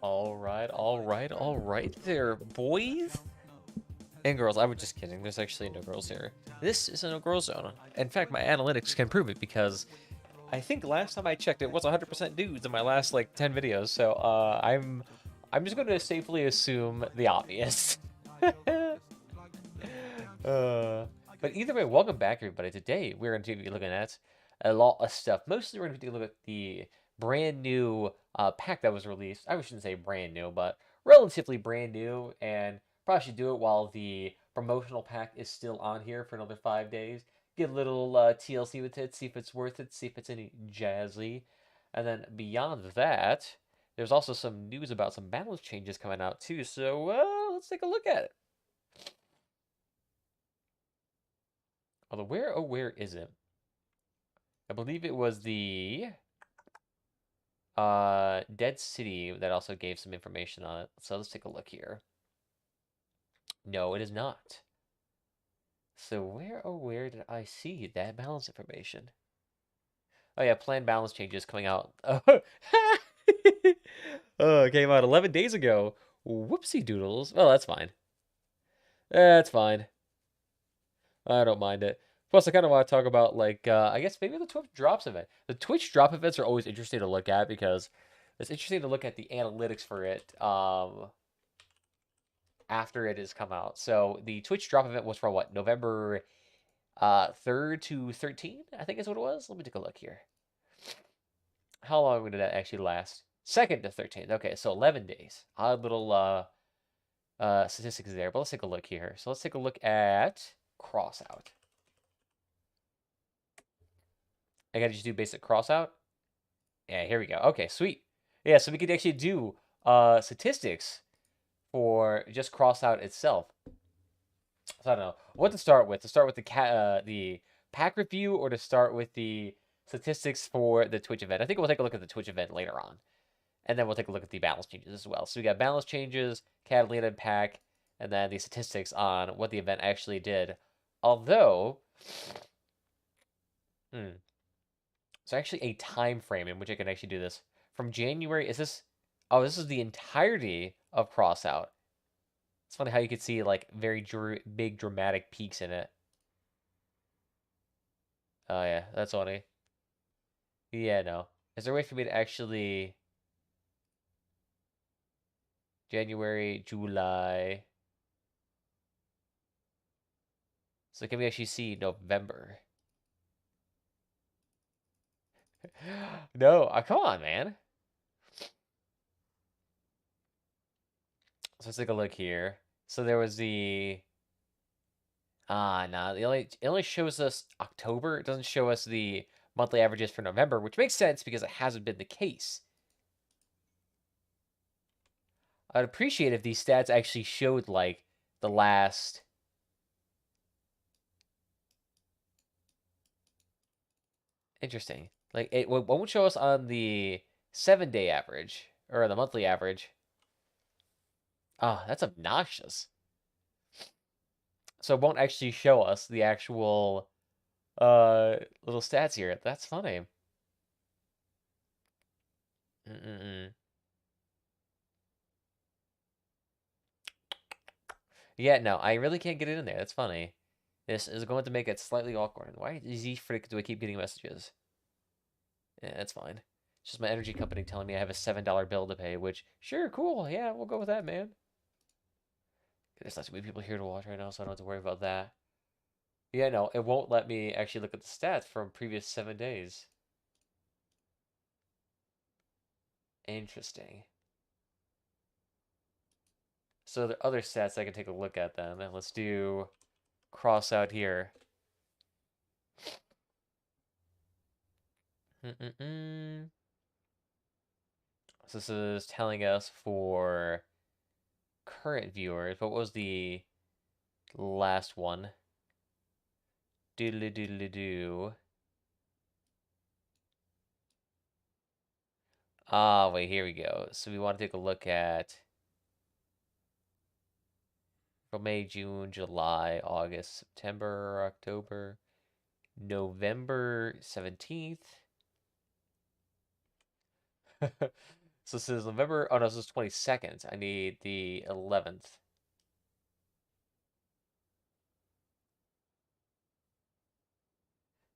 All right there, boys and girls. I was just kidding. There's actually no girls here. This is a no girl zone. In fact, my analytics can prove it because I think last time I checked, it was 100% dudes in my last like 10 videos. So I'm just going to safely assume the obvious. uh, but either way, welcome back, everybody. Today we're going to be looking at a lot of stuff. Mostly, we're going to be looking at the brand new pack that was released. I shouldn't say brand new, but relatively brand new, and probably should do it while the promotional pack is still on here for another 5 days. Get a little TLC with it, see if it's worth it, see if it's any jazzy. And then beyond that, there's also some news about some balance changes coming out too. So let's take a look at it. Although where is it? I believe it was the Dead City that also gave some information on it. So let's take a look here. No, it is not. So where did I see that balance information? Oh yeah, planned balance changes coming out. Oh, it came out 11 days ago. Whoopsie doodles. Oh, that's fine. That's fine. I don't mind it. Plus, I kind of want to talk about, like, I guess maybe the Twitch drops event. The Twitch drop events are always interesting to look at because it's interesting to look at the analytics for it after it has come out. So the Twitch drop event was from what, November 3rd to 13th, I think is what it was. Let me take a look here. How long did that actually last? 2nd to 13th. Okay, so 11 days. Odd little statistics there, but let's take a look here. So let's take a look at Crossout. I gotta just do basic Crossout. Yeah, here we go. Okay, sweet. Yeah, so we could actually do statistics for just Crossout itself. So I don't know what to start with. To start with the pack review, or to start with the statistics for the Twitch event. I think we'll take a look at the Twitch event later on, and then we'll take a look at the balance changes as well. So we got balance changes, Catalina and pack, and then the statistics on what the event actually did. Although, it's actually a time frame in which I can actually do this. From January, is this? Oh, this is the entirety of Crossout. It's funny how you could see like very big dramatic peaks in it. Oh yeah, that's funny. Yeah, no. Is there a way for me to actually January, July? So can we actually see November? No, come on, man. So let's take a look here. So there was the no, it only shows us October. It doesn't show us the monthly averages for November, which makes sense because it hasn't been the case. I'd appreciate if these stats actually showed like the last. Interesting. Like it won't show us on the 7-day average or the monthly average. Oh, that's obnoxious. So it won't actually show us the actual little stats here. That's funny. Mm-mm-mm. Yeah, no, I really can't get it in there. That's funny. This is going to make it slightly awkward. Why is he frick do I keep getting messages? Yeah, that's fine. It's just my energy company telling me I have a $7 bill to pay, which, sure, cool. Yeah, we'll go with that, man. There's not too many people here to watch right now, so I don't have to worry about that. Yeah, no, it won't let me actually look at the stats from previous 7 days. Interesting. So the other stats I can take a look at then. And let's do Crossout here. Mm-mm-mm. So this is telling us for current viewers. What was the last one? Doodly doodly doo. Ah, wait, here we go. So we want to take a look at from May, June, July, August, September, October, November 17th. So this is November. Oh no, this is 22nd. I need the 11th.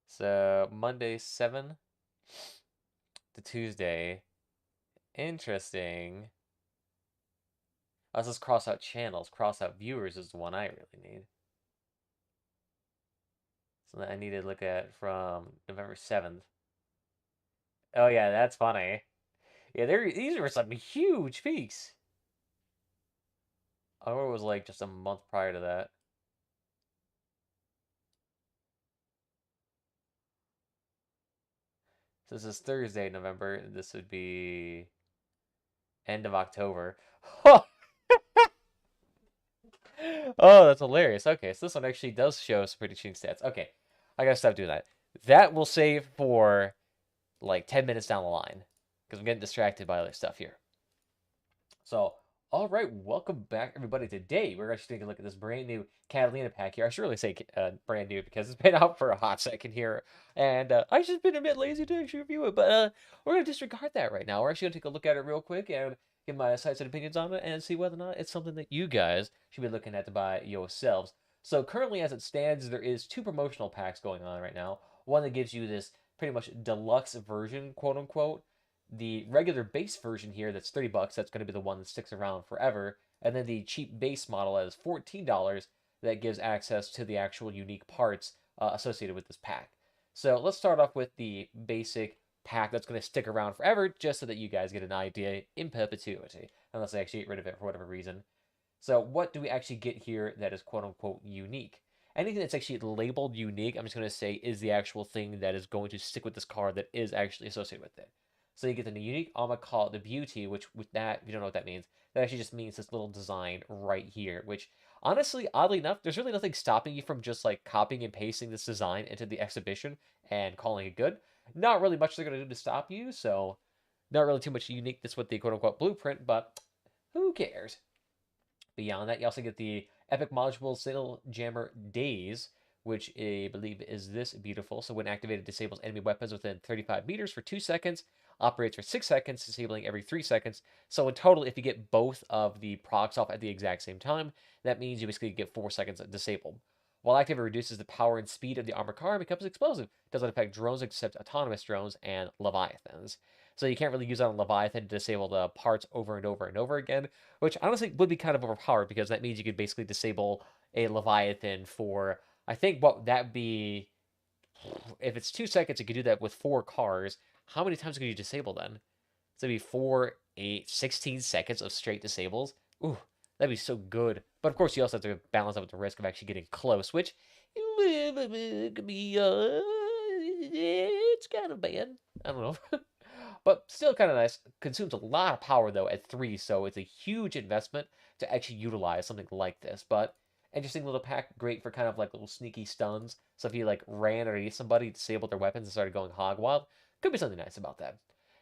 So Monday 7 to Tuesday. Interesting. Oh, this is Crossout channels. Crossout viewers is the one I really need. So I need to look at from November 7th. Oh yeah, that's funny. Yeah, these were some huge peaks. I remember it was like just a month prior to that. So this is Thursday, November. This would be end of October. Oh, that's hilarious. Okay, so this one actually does show some pretty cheating stats. Okay, I gotta stop doing that. That will save for like 10 minutes down the line because I'm getting distracted by other stuff here. So, all right, welcome back, everybody. Today, we're actually taking a look at this brand new Catalina pack here. I should really say brand new because it's been out for a hot second here, and I've just been a bit lazy to actually review it. But we're going to disregard that right now. We're actually going to take a look at it real quick and give my sides and opinions on it and see whether or not it's something that you guys should be looking at to buy yourselves. So, currently, as it stands, there is two promotional packs going on right now. One that gives you this pretty much deluxe version, quote unquote, the regular base version here that's 30 bucks, that's going to be the one that sticks around forever, and then the cheap base model that is $14 that gives access to the actual unique parts associated with this pack. So let's start off with the basic pack that's going to stick around forever, just so that you guys get an idea in perpetuity, unless I actually get rid of it for whatever reason. So what do we actually get here that is quote unquote unique? Anything that's actually labeled unique, I'm just going to say is the actual thing that is going to stick with this card that is actually associated with it. So you get the unique, I'm going to call it the beauty, which with that, if you don't know what that means, that actually just means this little design right here, which honestly, oddly enough, there's really nothing stopping you from just like copying and pasting this design into the exhibition and calling it good. Not really much they're going to do to stop you, so not really too much uniqueness with the quote unquote blueprint, but who cares? Beyond that, you also get the Epic Module Signal Jammer Daze, which I believe is this beautiful. So when activated, disables enemy weapons within 35 meters for 2 seconds, operates for 6 seconds, disabling every 3 seconds. So in total, if you get both of the procs off at the exact same time, that means you basically get 4 seconds disabled. While active, it reduces the power and speed of the armored car and becomes explosive. Doesn't affect drones except autonomous drones and Leviathans. So you can't really use that on Leviathan to disable the parts over and over and over again, which honestly would be kind of overpowered because that means you could basically disable a Leviathan for, I think what that'd be, if it's 2 seconds, you could do that with 4 cars. How many times could you disable then? So it'd be 4, 8, 16 seconds of straight disables. Ooh, that'd be so good. But of course, you also have to balance that with the risk of actually getting close, which could be, it's kind of bad. I don't know. But still kind of nice. Consumes a lot of power though at 3, so it's a huge investment to actually utilize something like this. But interesting little pack, great for kind of like little sneaky stuns. So if you like ran underneath somebody, disabled their weapons, and started going hog wild, could be something nice about that.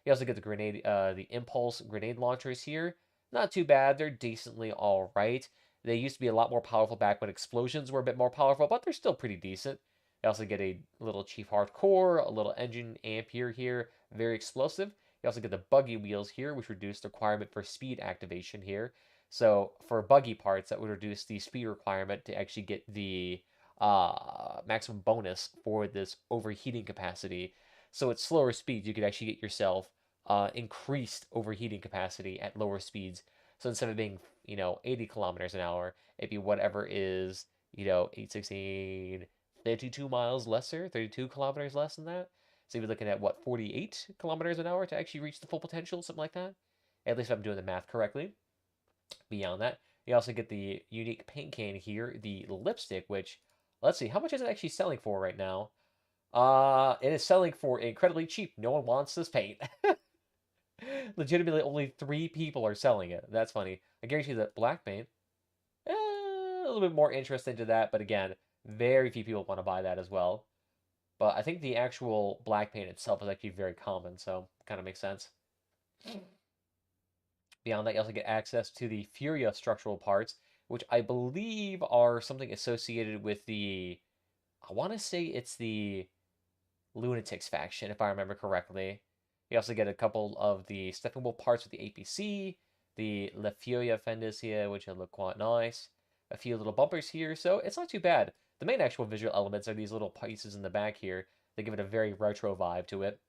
You also get the impulse grenade launchers here. Not too bad. They're decently all right. They used to be a lot more powerful back when explosions were a bit more powerful, but they're still pretty decent. You also get a little Chief Hardcore, a little Engine Ampere here, very explosive. You also get the buggy wheels here, which reduce the requirement for speed activation here. So for buggy parts, that would reduce the speed requirement to actually get the maximum bonus for this overheating capacity. So at slower speeds, you could actually get yourself increased overheating capacity at lower speeds. So instead of being, 80 kilometers an hour, it'd be whatever is, 816, 32 miles lesser, 32 kilometers less than that. So you'd be looking at what, 48 kilometers an hour to actually reach the full potential, something like that. At least if I'm doing the math correctly. Beyond that, you also get the unique paint can here, the lipstick, which, let's see, how much is it actually selling for right now? It is selling for incredibly cheap. No one wants this paint. Legitimately, only 3 people are selling it. That's funny. I guarantee you that black paint, a little bit more interest into that, but again, very few people want to buy that as well. But I think the actual black paint itself is actually very common, so kind of makes sense. Beyond that, you also get access to the Furia structural parts, which I believe are something associated with I want to say it's the Lunatics faction, if I remember correctly. You also get a couple of the stepping wheel parts with the APC, the La Furia fenders here, which look quite nice. A few little bumpers here, so it's not too bad. The main actual visual elements are these little pieces in the back here. They give it a very retro vibe to it,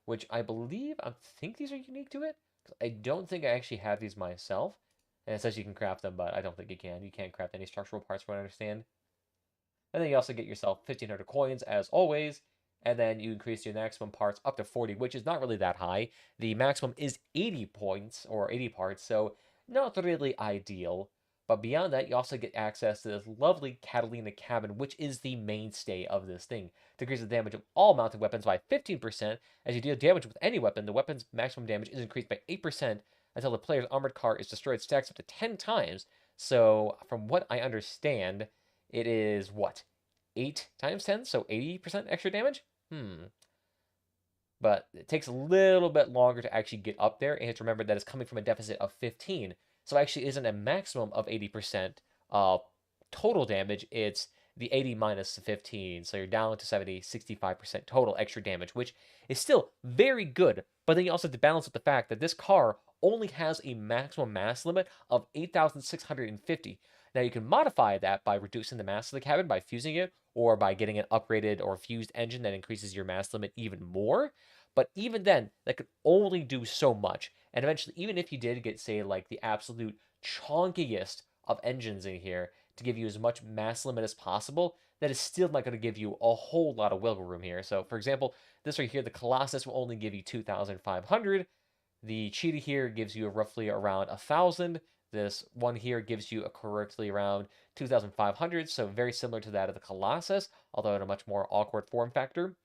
which I believe, I think these are unique to it. I don't think I actually have these myself. And it says you can craft them, but I don't think you can. You can't craft any structural parts, from what I understand. And then you also get yourself 1,500 coins, as always. And then you increase your maximum parts up to 40, which is not really that high. The maximum is 80 points, or 80 parts, so not really ideal. But beyond that, you also get access to this lovely Catalina cabin, which is the mainstay of this thing. Decreases the damage of all mounted weapons by 15%. As you deal damage with any weapon, the weapon's maximum damage is increased by 8% until the player's armored car is destroyed. Stacks up to 10 times. So, from what I understand, it is what? 8 times 10? So 80% extra damage? But it takes a little bit longer to actually get up there, and you have to remember that it's coming from a deficit of 15. So it actually isn't a maximum of 80% total damage, it's the 80 minus the 15. So you're down to 70, 65% total extra damage, which is still very good. But then you also have to balance with the fact that this car only has a maximum mass limit of 8,650. Now you can modify that by reducing the mass of the cabin, by fusing it, or by getting an upgraded or fused engine that increases your mass limit even more. But even then, that could only do so much. And eventually, even if you did get, say, like the absolute chonkiest of engines in here to give you as much mass limit as possible, that is still not going to give you a whole lot of wiggle room here. So, for example, this right here, the Colossus will only give you 2,500. The Cheetah here gives you roughly around 1,000. This one here gives you a correctly around 2,500, so very similar to that of the Colossus, although in a much more awkward form factor.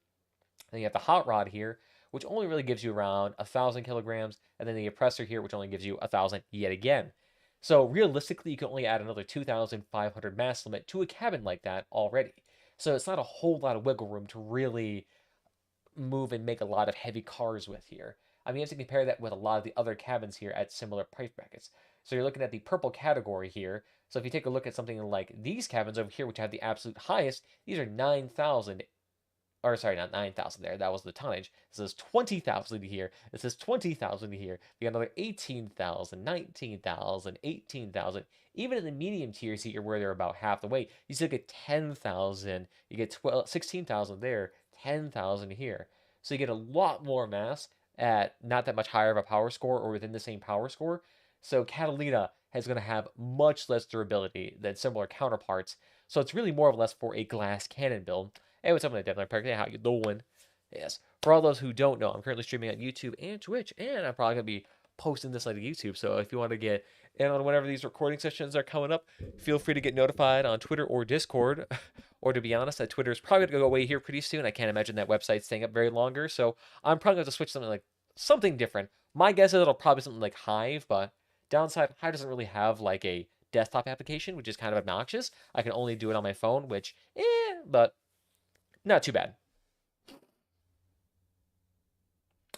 Then you have the Hot Rod here, which only really gives you around 1,000 kilograms, and then the Oppressor here, which only gives you 1,000 yet again. So realistically, you can only add another 2,500 mass limit to a cabin like that already. So it's not a whole lot of wiggle room to really move and make a lot of heavy cars with here. I mean, you have to compare that with a lot of the other cabins here at similar price brackets. So you're looking at the purple category here. So if you take a look at something like these cabins over here, which have the absolute highest, these are 9,000. Or sorry, not 9,000 there. That was the tonnage. This is 20,000 here. This is 20,000 here. You got another 18,000, 19,000, 18,000. Even in the medium tiers here, where they're about half the weight, you still get 10,000. You get 16,000 there, 10,000 here. So you get a lot more mass at not that much higher of a power score or within the same power score. So Catalina is going to have much less durability than similar counterparts. So it's really more or less for a glass cannon build. Hey, what's up, my Devlin Perk? How you doing? Yes. For all those who don't know, I'm currently streaming on YouTube and Twitch, and I'm probably going to be posting this on YouTube. So if you want to get in on whenever these recording sessions are coming up, feel free to get notified on Twitter or Discord. Or to be honest, that Twitter is probably going to go away here pretty soon. I can't imagine that website staying up very longer. So I'm probably going to switch something different. My guess is it'll probably be something like Hive, but downside, Hive doesn't really have like a desktop application, which is kind of obnoxious. I can only do it on my phone, which, but not too bad.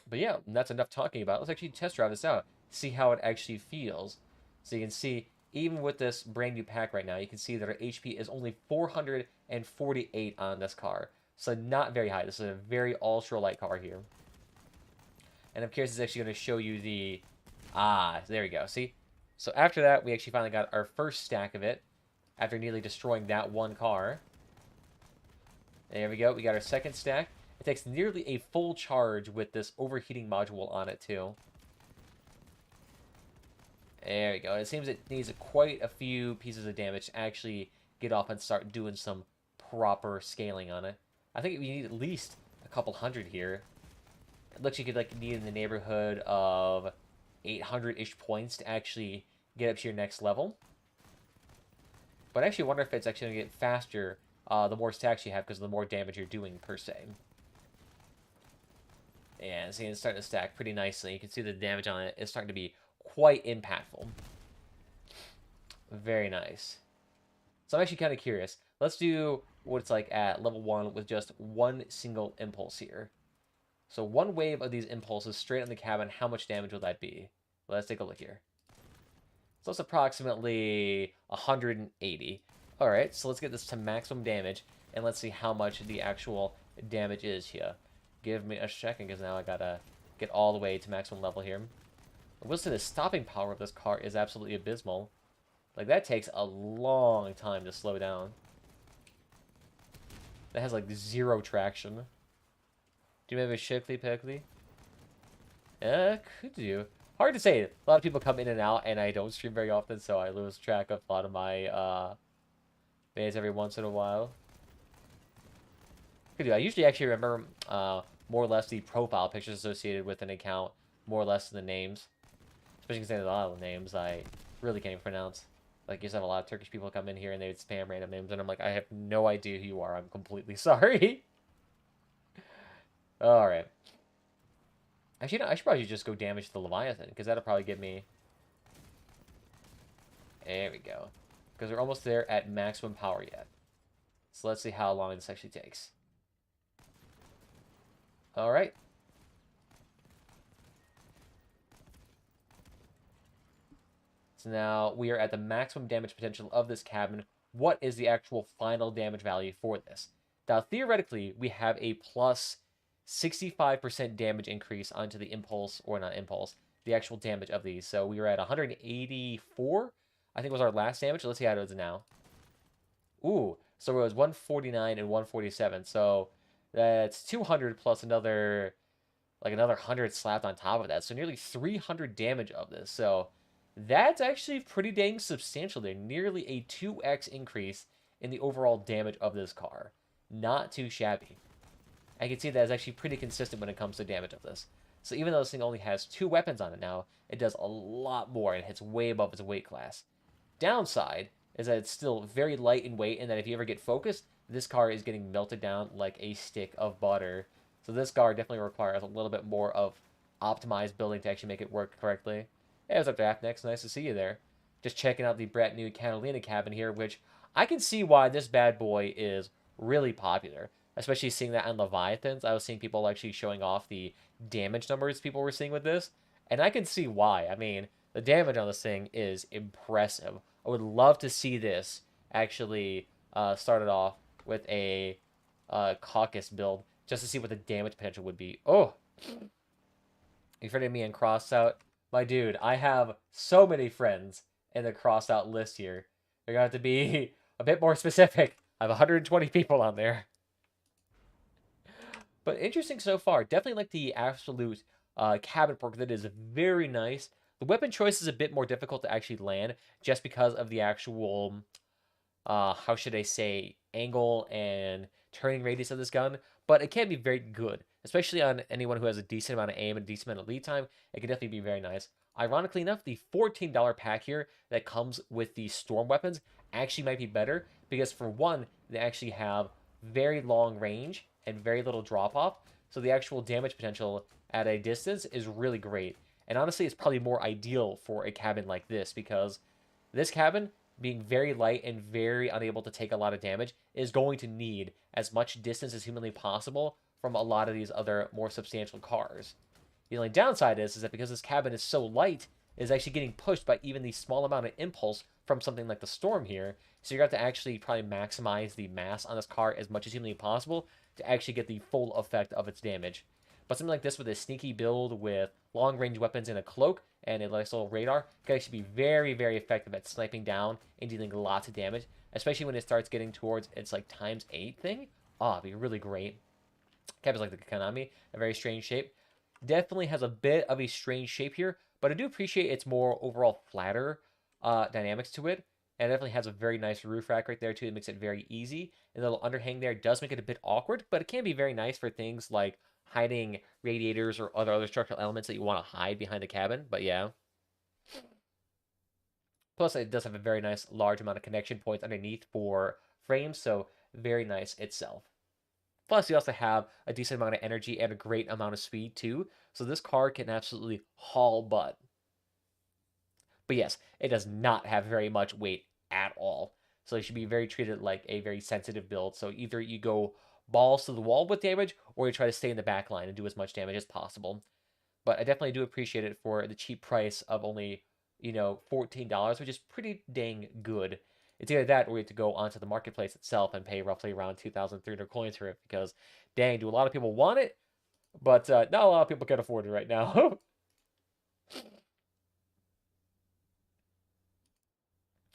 But yeah, that's enough talking about it. Let's actually test drive this out, see how it actually feels. So you can see, even with this brand new pack right now, you can see that our HP is only 448 on this car. So not very high. This is a very ultra light car here. And I'm curious, it's actually going to show you the... there we go. See? So after that, we actually finally got our first stack of it, after nearly destroying that one car. There we go. We got our second stack. It takes nearly a full charge with this overheating module on it, too. There we go. It seems it needs quite a few pieces of damage to actually get off and start doing some proper scaling on it. I think we need at least a couple hundred here. It looks like you could need in the neighborhood of 800-ish points to actually get up to your next level. But I actually wonder if it's actually going to get faster the more stacks you have, because the more damage you're doing, per se. And see, it's starting to stack pretty nicely. You can see the damage on it is starting to be quite impactful. Very nice. So I'm actually kind of curious. Let's do what it's like at level 1 with just one single impulse here. So one wave of these impulses straight on the cabin, how much damage will that be? Let's take a look here. So it's approximately 180. Alright, so let's get this to maximum damage, and let's see how much the actual damage is here. Give me a second, because now I gotta get all the way to maximum level here. I will say the stopping power of this car is absolutely abysmal. Like, that takes a long time to slow down. That has, like, zero traction. Do you have a Shickly Pickly? Could do. Hard to say. A lot of people come in and out, and I don't stream very often, so I lose track of a lot of my, days every once in a while. Could do. I usually actually remember, more or less the profile pictures associated with an account, more or less than the names. Especially because there's a lot of names I really can't even pronounce. Like, you just have a lot of Turkish people come in here and they would spam random names, and I'm like, I have no idea who you are. I'm completely sorry. Alright. Actually, no, I should probably just go damage the Leviathan, because that'll probably give me... There we go. Because we're almost there at maximum power yet. So let's see how long this actually takes. Alright. So now we are at the maximum damage potential of this cabin. What is the actual final damage value for this? Now, theoretically, we have a plus 65% damage increase onto the impulse, or not impulse, the actual damage of these. So we were at 184, I think was our last damage. Let's see how it is now. Ooh, so it was 149 and 147. So that's 200 plus another, like another 100 slapped on top of that. So nearly 300 damage of this. So that's actually pretty dang substantial there. Nearly a 2x increase in the overall damage of this car. Not too shabby. I can see that is actually pretty consistent when it comes to damage of this. So even though this thing only has 2 weapons on it now, it does a lot more and hits way above its weight class. Downside is that it's still very light in weight, and that if you ever get focused, this car is getting melted down like a stick of butter. So this car definitely requires a little bit more of optimized building to actually make it work correctly. Hey, what's up, Draftnext? Nice to see you there. Just checking out the brand new Catalina cabin here, which I can see why this bad boy is really popular. Especially seeing that on Leviathans. I was seeing people actually showing off the damage numbers people were seeing with this. And I can see why. I mean, the damage on this thing is impressive. I would love to see this actually started off with a caucus build. Just to see what the damage potential would be. Oh! You friended me in Crossout? My dude, I have so many friends in the Crossout list here. They're going to have to be a bit more specific. I have 120 people on there. But interesting so far. Definitely like the absolute cabin perk that is very nice. The weapon choice is a bit more difficult to actually land just because of the actual, how should I say, angle and turning radius of this gun. But it can be very good, especially on anyone who has a decent amount of aim and a decent amount of lead time. It can definitely be very nice. Ironically enough, the $14 pack here that comes with the storm weapons actually might be better because, for one, they actually have very long range and very little drop off. So the actual damage potential at a distance is really great. And honestly, it's probably more ideal for a cabin like this because this cabin, being very light and very unable to take a lot of damage, is going to need as much distance as humanly possible from a lot of these other more substantial cars. The only downside is that because this cabin is so light, it is actually getting pushed by even the small amount of impulse from something like the Storm here. So you're going to have to actually probably maximize the mass on this car as much as humanly possible to actually get the full effect of its damage. But something like this with a sneaky build with long-range weapons and a cloak and a nice little radar can actually be very, very effective at sniping down and dealing lots of damage, especially when it starts getting towards its like ×8 thing. Oh, it'd be really great. Cabin's like the Kanami, a very strange shape. Definitely has a bit of a strange shape here, but I do appreciate its more overall flatter dynamics to it. And it definitely has a very nice roof rack right there too. It makes it very easy. And the little underhang there does make it a bit awkward, but it can be very nice for things like hiding radiators or other structural elements that you want to hide behind the cabin. But yeah. Plus, it does have a very nice large amount of connection points underneath for frames, so very nice itself. Plus, you also have a decent amount of energy and a great amount of speed too. So this car can absolutely haul butt. But yes, it does not have very much weight at all. So it should be very treated like a very sensitive build. So either you go balls to the wall with damage, or you try to stay in the back line and do as much damage as possible. But I definitely do appreciate it for the cheap price of only, $14, which is pretty dang good. It's either that or you have to go onto the marketplace itself and pay roughly around 2,300 coins for it because, dang, do a lot of people want it? But not a lot of people can afford it right now.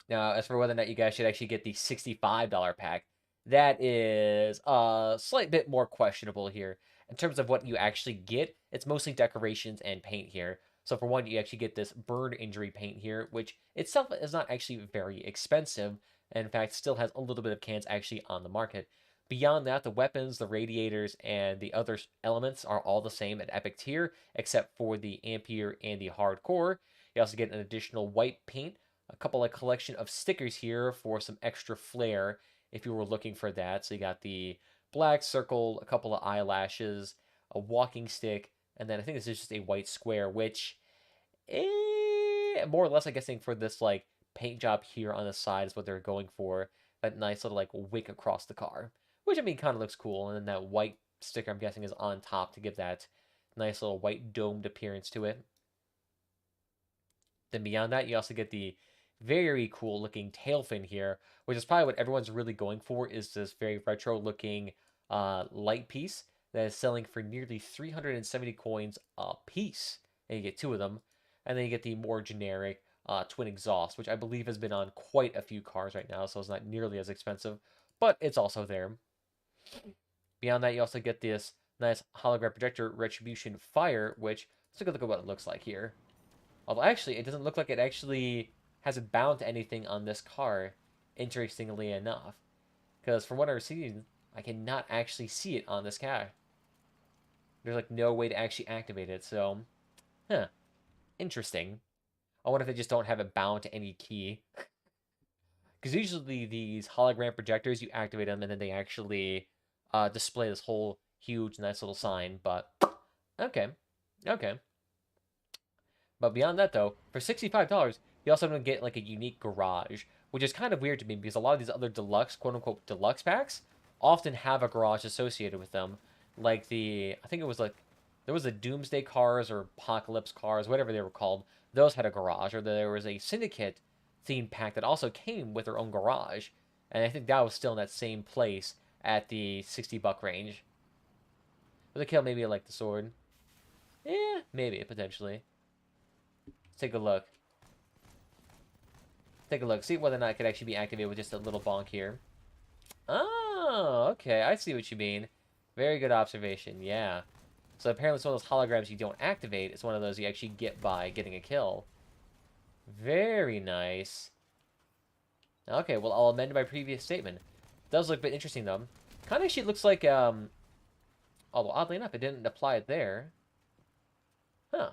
Now, as for whether or not you guys should actually get the $65 pack, that is a slight bit more questionable here. In terms of what you actually get, it's mostly decorations and paint here. So for one, you actually get this burn injury paint here, which itself is not actually very expensive, and in fact still has a little bit of cans actually on the market. Beyond that, the weapons, the radiators, and the other elements are all the same at Epic tier, except for the Ampere and the Hardcore. You also get an additional white paint, a couple of collection of stickers here for some extra flair if you were looking for that. So you got the black circle, a couple of eyelashes, a walking stick, and then I think this is just a white square, which more or less, I guess, for this like paint job here on the side is what they're going for. That nice little like wick across the car, which I mean kind of looks cool. And then that white sticker, I'm guessing, is on top to give that nice little white domed appearance to it. Then beyond that, you also get the very cool looking tail fin here, which is probably what everyone's really going for, is this very retro looking light piece that is selling for nearly 370 coins a piece. And you get two of them. And then you get the more generic twin exhaust, which I believe has been on quite a few cars right now, so it's not nearly as expensive, but it's also there. Beyond that, you also get this nice hologram projector Retribution Fire, which, let's take a look at what it looks like here. Although actually, it doesn't look like it actually has it bound to anything on this car, interestingly enough. Because from what I've seen, I cannot actually see it on this car. There's like no way to actually activate it, so, huh, interesting. I wonder if they just don't have it bound to any key. Because usually these hologram projectors, you activate them and then they actually display this whole huge, nice little sign, but okay, okay. But beyond that, though, for $65, you also don't get like a unique garage, which is kind of weird to me because a lot of these other deluxe, quote unquote, deluxe packs often have a garage associated with them. Like I think it was like, there was a Doomsday cars or Apocalypse cars, whatever they were called. Those had a garage, or there was a Syndicate themed pack that also came with their own garage. And I think that was still in that same place at the $60 range. But the kill maybe like the sword. Yeah, maybe, potentially. Take a look. Take a look. See whether or not it could actually be activated with just a little bonk here. Oh, okay. I see what you mean. Very good observation. Yeah. So apparently it's one of those holograms you don't activate. It's one of those you actually get by getting a kill. Very nice. Okay, well, I'll amend my previous statement. It does look a bit interesting, though. Kind of actually looks like, although oddly enough, it didn't apply it there. Huh.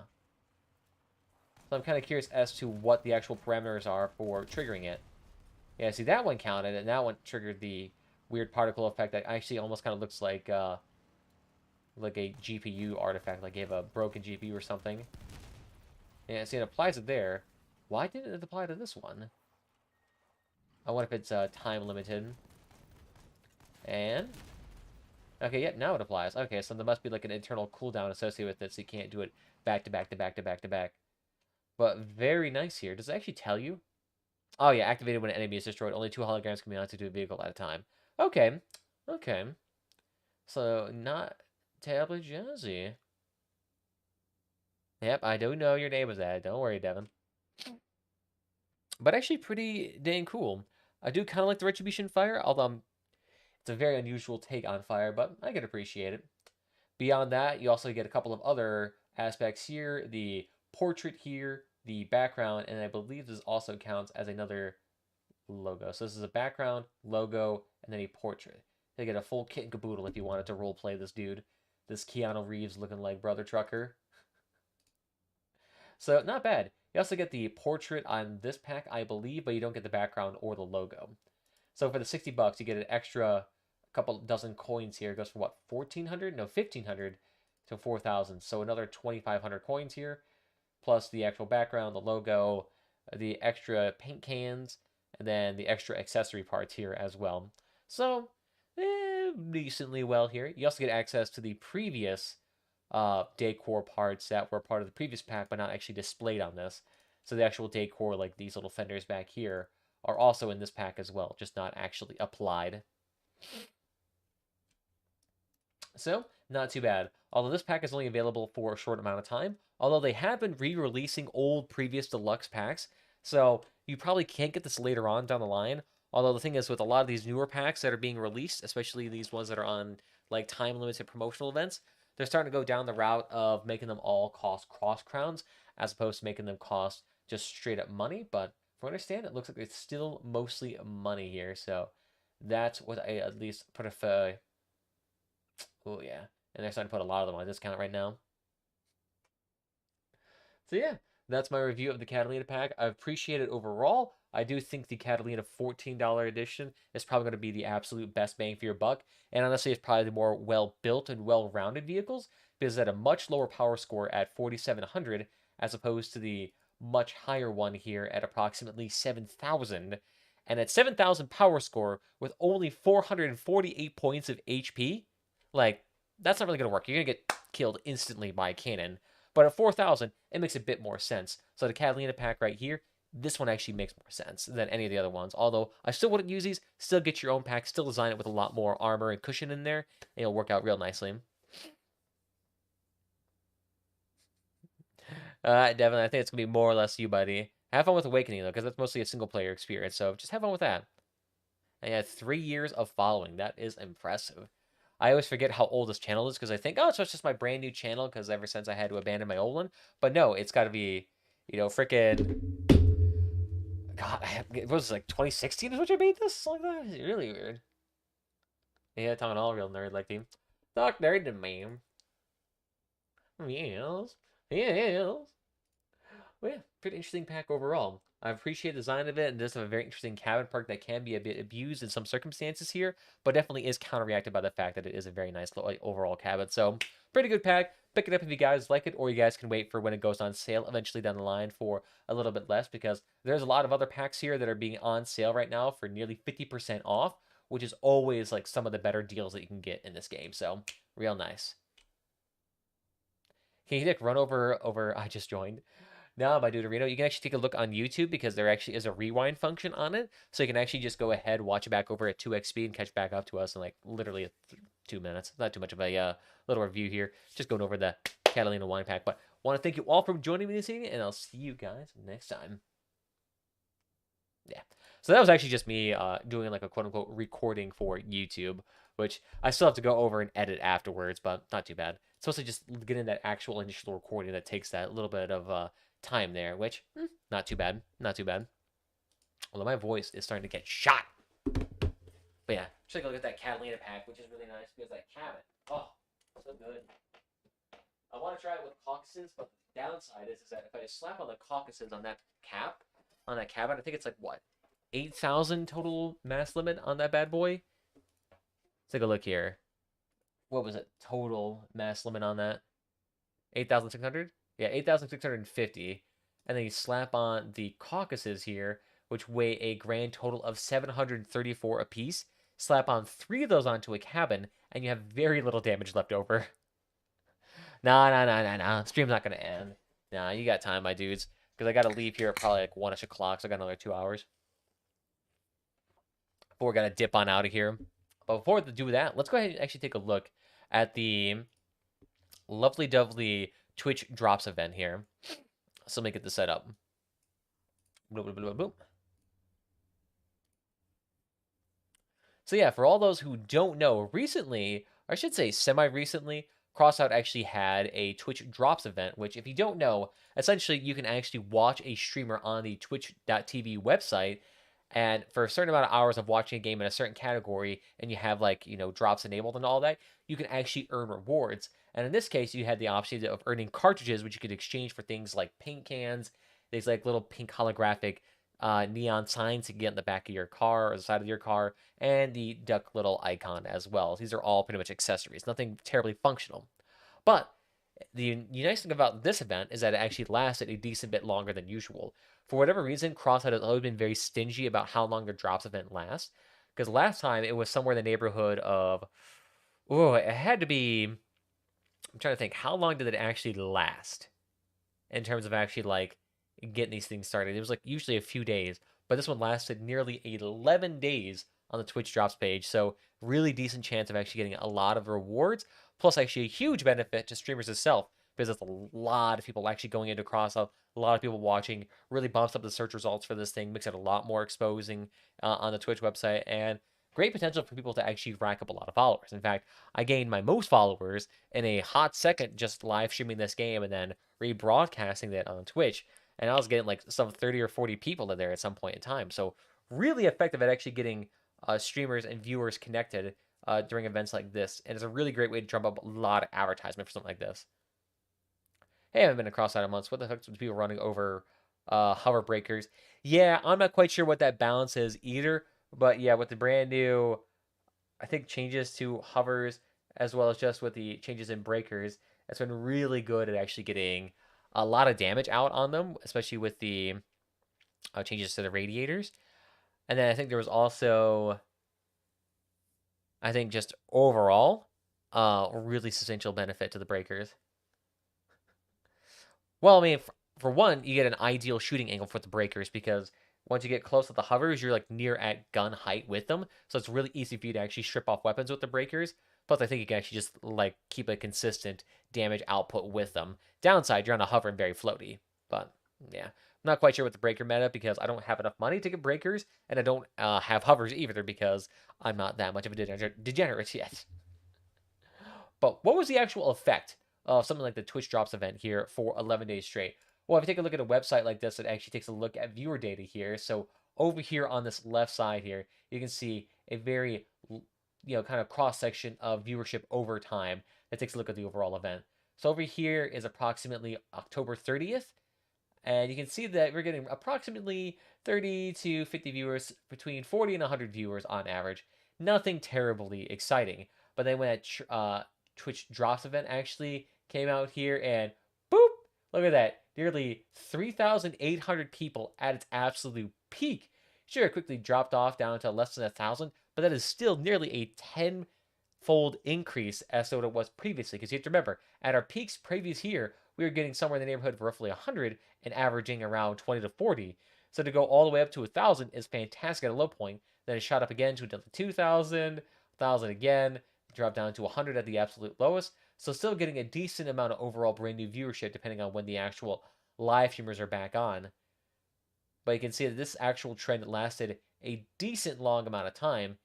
So I'm kind of curious as to what the actual parameters are for triggering it. Yeah, see, that one counted, and that one triggered the weird particle effect that actually almost kind of looks like a GPU artifact, like you have a broken GPU or something. Yeah, see, it applies it there. Why didn't it apply to this one? I wonder if it's time limited. And okay, yeah, now it applies. Okay, so there must be like an internal cooldown associated with it, so you can't do it back to back to back to back to back. But very nice here. Does it actually tell you? Oh yeah, activated when an enemy is destroyed. Only 2 holograms can be mounted to a vehicle at a time. Okay, okay. So not terribly jazzy. Yep, I do know your name was that. Don't worry, Devin. But actually pretty dang cool. I do kind of like the Retribution Fire, although it's a very unusual take on fire, but I can appreciate it. Beyond that, you also get a couple of other aspects here. The portrait here, the background, and I believe this also counts as another logo. So this is a background, logo, and then a portrait. They get a full kit and caboodle if you wanted to roleplay this dude. This Keanu Reeves looking like Brother Trucker. So not bad. You also get the portrait on this pack, I believe, but you don't get the background or the logo. So for the $60, you get an extra couple dozen coins here. It goes from what, 1,400? No, 1,500 to 4,000. So another 2,500 coins here, plus the actual background, the logo, the extra paint cans, and then the extra accessory parts here as well. So, decently well here. You also get access to the previous decor parts that were part of the previous pack, but not actually displayed on this. So the actual decor, like these little fenders back here, are also in this pack as well, just not actually applied. So, not too bad. Although this pack is only available for a short amount of time, although they have been re-releasing old previous deluxe packs, so you probably can't get this later on down the line. Although the thing is, with a lot of these newer packs that are being released, especially these ones that are on like time limited promotional events, they're starting to go down the route of making them all cost cross crowns as opposed to making them cost just straight up money. But from what I understand, it looks like it's still mostly money here, so that's what I at least prefer. Oh yeah, and they're starting to put a lot of them on discount right now. So yeah, that's my review of the Catalina pack. I appreciate it overall. I do think the Catalina $14 edition is probably going to be the absolute best bang for your buck. And honestly, it's probably the more well-built and well-rounded vehicles because at a much lower power score at 4,700 as opposed to the much higher one here at approximately 7,000. And at 7,000 power score with only 448 points of HP, like, that's not really going to work. You're going to get killed instantly by a cannon. But at 4,000, it makes a bit more sense. So the Catalina pack right here, this one actually makes more sense than any of the other ones. Although I still wouldn't use these. Still get your own pack. Still design it with a lot more armor and cushion in there. And it'll work out real nicely. Devin, I think it's going to be more or less you, buddy. Have fun with Awakening, though, because that's mostly a single-player experience. So just have fun with that. And yeah, 3 years of following. That is impressive. I always forget how old this channel is because I think, oh, so it's just my brand new channel because ever since I had to abandon my old one. But no, it's got to be, freaking. God, it was like 2016 is what you made this? Like that? It's really weird. Yeah, talking all real nerd like you. Talk nerd to me. Yes. Yes. Well, yeah, pretty interesting pack overall. I appreciate the design of it, and does have a very interesting cabin perk that can be a bit abused in some circumstances here, but definitely is counteracted by the fact that it is a very nice overall cabin. So, pretty good pack. Pick it up if you guys like it, or you guys can wait for when it goes on sale eventually down the line for a little bit less, because there's a lot of other packs here that are being on sale right now for nearly 50% off, which is always like some of the better deals that you can get in this game. So, real nice. Can you Nick run over? I just joined. Now, my dude Dorito, you can actually take a look on YouTube because there actually is a rewind function on it. So you can actually just go ahead, watch it back over at 2x speed, and catch back up to us in like literally 2 minutes. Not too much of a little review here. Just going over the Catalina wine pack. But want to thank you all for joining me this evening, and I'll see you guys next time. Yeah. So that was actually just me doing like a quote-unquote recording for YouTube, which I still have to go over and edit afterwards, but not too bad. It's supposed to just get in that actual initial recording that takes that little bit of time there, which not too bad, not too bad. Although my voice is starting to get shot. But yeah, take a look at that Catalina pack, which is really nice because that cabin, oh, so good. I want to try it with Caucasus, but the downside is that if I slap on the Caucasus on that cap, on that cabin, I think it's like what, 8,000 total mass limit on that bad boy. Let's take a look here. What was it? Total mass limit on that? 8,600? Yeah, 8,650. And then you slap on the Caucasus here, which weigh a grand total of 734 apiece. Slap on 3 of those onto a cabin, and you have very little damage left over. Nah. Stream's not gonna end. Nah, you got time, my dudes. Because I gotta leave here at probably like 1-ish o'clock, so I got another 2 hours. Before we gotta dip on out of here. But before we do that, let's go ahead and actually take a look at the lovely dovely Twitch drops event here. So let me get this set up. Boom. So yeah, for all those who don't know, recently, or I should say semi-recently, Crossout actually had a Twitch drops event, which if you don't know, essentially you can actually watch a streamer on the twitch.tv website, and for a certain amount of hours of watching a game in a certain category, and you have like, drops enabled and all that, you can actually earn rewards. And in this case, you had the option of earning cartridges, which you could exchange for things like paint cans, these like little pink holographic neon signs to get in the back of your car or the side of your car, and the duck little icon as well. These are all pretty much accessories, nothing terribly functional. But the nice thing about this event is that it actually lasted a decent bit longer than usual. For whatever reason, Crossout has always been very stingy about how long their drops event lasts. Because last time it was somewhere in the neighborhood of, it had to be, I'm trying to think, how long did it actually last in terms of actually like getting these things started? It was like usually a few days, but this one lasted nearly 11 days on the Twitch drops page. So really decent chance of actually getting a lot of rewards. plus actually a huge benefit to streamers itself because there's a lot of people actually going into Crossout, a lot of people watching, really bumps up the search results for this thing, makes it a lot more exposing on the Twitch website, and great potential for people to actually rack up a lot of followers. In fact, I gained my most followers in a hot second just live streaming this game and then rebroadcasting that on Twitch, and I was getting like some 30 or 40 people in there at some point in time. So really effective at actually getting streamers and viewers connected during events like this, and it's a really great way to drum up a lot of advertisement for something like this. Hey, I haven't been across that in months. What the heck's with people running over hover breakers? Yeah, I'm not quite sure what that balance is either. But yeah, with the brand new, I think changes to hovers as well as just with the changes in breakers, it's been really good at actually getting a lot of damage out on them, especially with the changes to the radiators. And then I think there was also, I think just overall, really substantial benefit to the breakers. Well, I mean, for one, you get an ideal shooting angle for the breakers because once you get close to the hovers, you're like near at gun height with them. So it's really easy for you to actually strip off weapons with the breakers. Plus, I think you can actually just like keep a consistent damage output with them. Downside, you're on a hover and very floaty. But yeah, I'm not quite sure what the breaker meta because I don't have enough money to get breakers, and I don't have hovers either because I'm not that much of a degenerate yet. But what was the actual effect of something like the Twitch Drops event here for 11 days straight? Well, if you take a look at a website like this, it actually takes a look at viewer data here. So over here on this left side here, you can see a very, kind of cross section of viewership over time that takes a look at the overall event. So over here is approximately October 30th. And you can see that we're getting approximately 30 to 50 viewers, between 40 and 100 viewers on average. Nothing terribly exciting. But then when Twitch Drops event actually came out here, and boop, look at that. Nearly 3,800 people at its absolute peak. Sure, it quickly dropped off down to less than 1,000, but that is still nearly a 10-fold increase as to what it was previously. Because you have to remember, at our peaks previous year, we were getting somewhere in the neighborhood of roughly 100 and averaging around 20 to 40. So to go all the way up to 1,000 is fantastic at a low point. Then it shot up again to 2,000, 1,000 again, dropped down to 100 at the absolute lowest. So still getting a decent amount of overall brand new viewership depending on when the actual live streamers are back on. But you can see that this actual trend lasted a decent long amount of time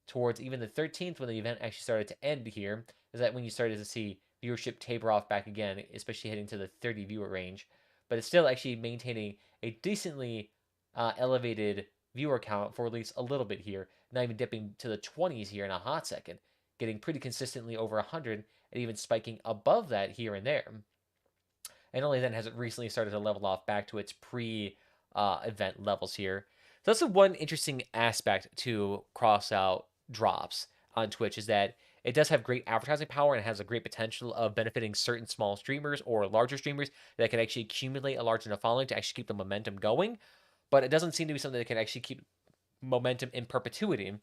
towards even the 13th when the event actually started to end here. Is that when you started to see viewership taper off back again, especially heading to the 30 viewer range. But it's still actually maintaining a decently elevated viewer count for at least a little bit here, not even dipping to the 20s here in a hot second, getting pretty consistently over 100 and even spiking above that here and there. And only then has it recently started to level off back to its pre-event levels here. So that's the one interesting aspect to Crossout Drops on Twitch, is that it does have great advertising power and has a great potential of benefiting certain small streamers or larger streamers that can actually accumulate a large enough following to actually keep the momentum going. But it doesn't seem to be something that can actually keep momentum in perpetuity.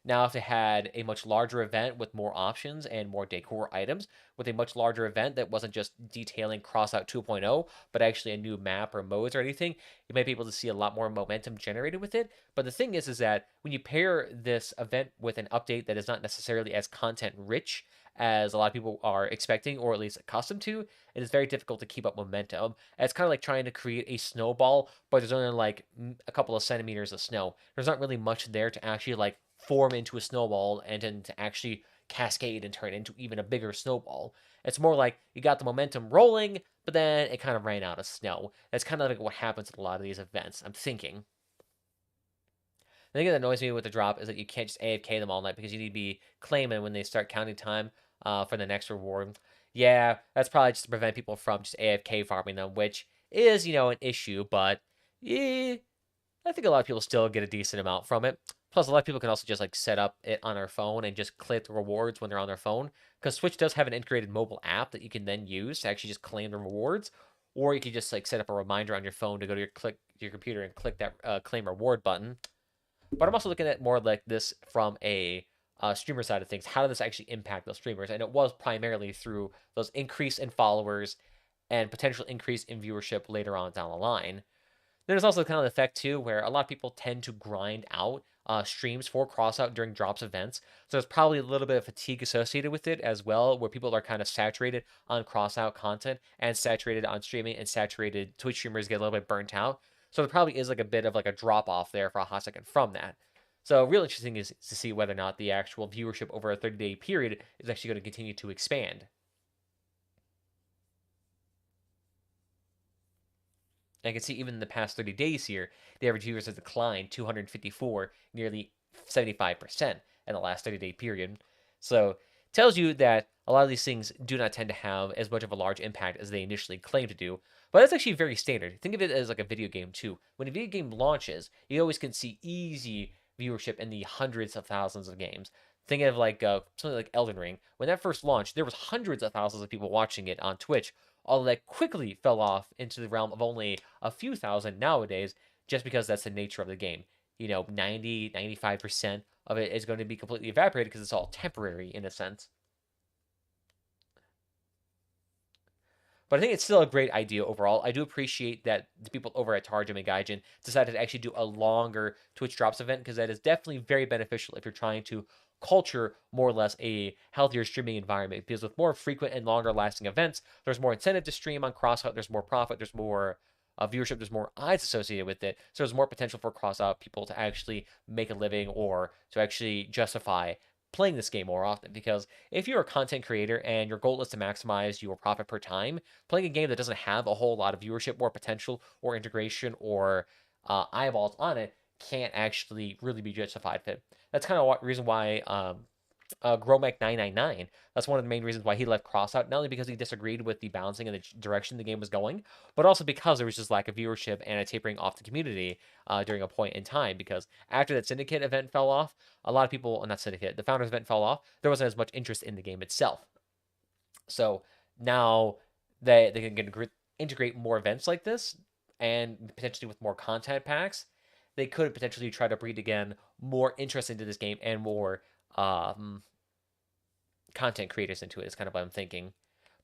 Now, if they had a much larger event with more options and more decor items, with a much larger event that wasn't just detailing Crossout 2.0, but actually a new map or modes or anything, you might be able to see a lot more momentum generated with it. But the thing is that when you pair this event with an update that is not necessarily as content rich as a lot of people are expecting or at least accustomed to, it is very difficult to keep up momentum. It's kind of like trying to create a snowball, but there's only like a couple of centimeters of snow. There's not really much there to actually like form into a snowball and then to actually cascade and turn into even a bigger snowball. It's more like you got the momentum rolling, but then it kind of ran out of snow. That's kind of like what happens at a lot of these events, I'm thinking. The thing that annoys me with the drop is that you can't just AFK them all night because you need to be claiming when they start counting time for the next reward. Yeah, that's probably just to prevent people from just AFK farming them, which is, an issue, but yeah, I think a lot of people still get a decent amount from it. Plus, a lot of people can also just like set up it on their phone and just click the rewards when they're on their phone. Because Switch does have an integrated mobile app that you can then use to actually just claim the rewards, or you can just like set up a reminder on your phone to go to your computer and click that claim reward button. But I'm also looking at more like this from a streamer side of things. How did this actually impact those streamers? And it was primarily through those increase in followers and potential increase in viewership later on down the line. There's also kind of the effect too where a lot of people tend to grind out streams for Crossout during drops events. So there's probably a little bit of fatigue associated with it as well, where people are kind of saturated on Crossout content and saturated on streaming, and saturated Twitch streamers get a little bit burnt out. So there probably is like a bit of like a drop off there for a hot second from that. So real interesting is to see whether or not the actual viewership over a 30-day period is actually going to continue to expand. And I can see even in the past 30 days here, the average viewers has declined 254, nearly 75% in the last 30-day period. So it tells you that a lot of these things do not tend to have as much of a large impact as they initially claim to do. But that's actually very standard. Think of it as like a video game too. When a video game launches, you always can see easy viewership in the hundreds of thousands of games. Think of like something like Elden Ring. When that first launched, there was hundreds of thousands of people watching it on Twitch. All that quickly fell off into the realm of only a few thousand nowadays, just because that's the nature of the game. 90, 95% of it is going to be completely evaporated because it's all temporary in a sense. But I think it's still a great idea overall. I do appreciate that the people over at Tarjum and Gaijin decided to actually do a longer Twitch Drops event, because that is definitely very beneficial if you're trying to culture more or less a healthier streaming environment. Because with more frequent and longer lasting events, there's more incentive to stream on Crossout, there's more profit, there's more viewership, there's more eyes associated with it. So there's more potential for Crossout people to actually make a living or to actually justify playing this game more often. Because if you're a content creator and your goal is to maximize your profit per time, playing a game that doesn't have a whole lot of viewership or potential or integration or eyeballs on it can't actually really be justified. That's kind of reason why Gromac999, that's one of the main reasons why he left Crossout, not only because he disagreed with the balancing and the direction the game was going, but also because there was just lack of viewership and a tapering off the community during a point in time. Because after that Syndicate event fell off, a lot of people, not Syndicate, the Founders event fell off, there wasn't as much interest in the game itself. So now they can integrate more events like this, and potentially with more content packs, they could potentially try to breed again more interest into this game and more content creators into it, is kind of what I'm thinking.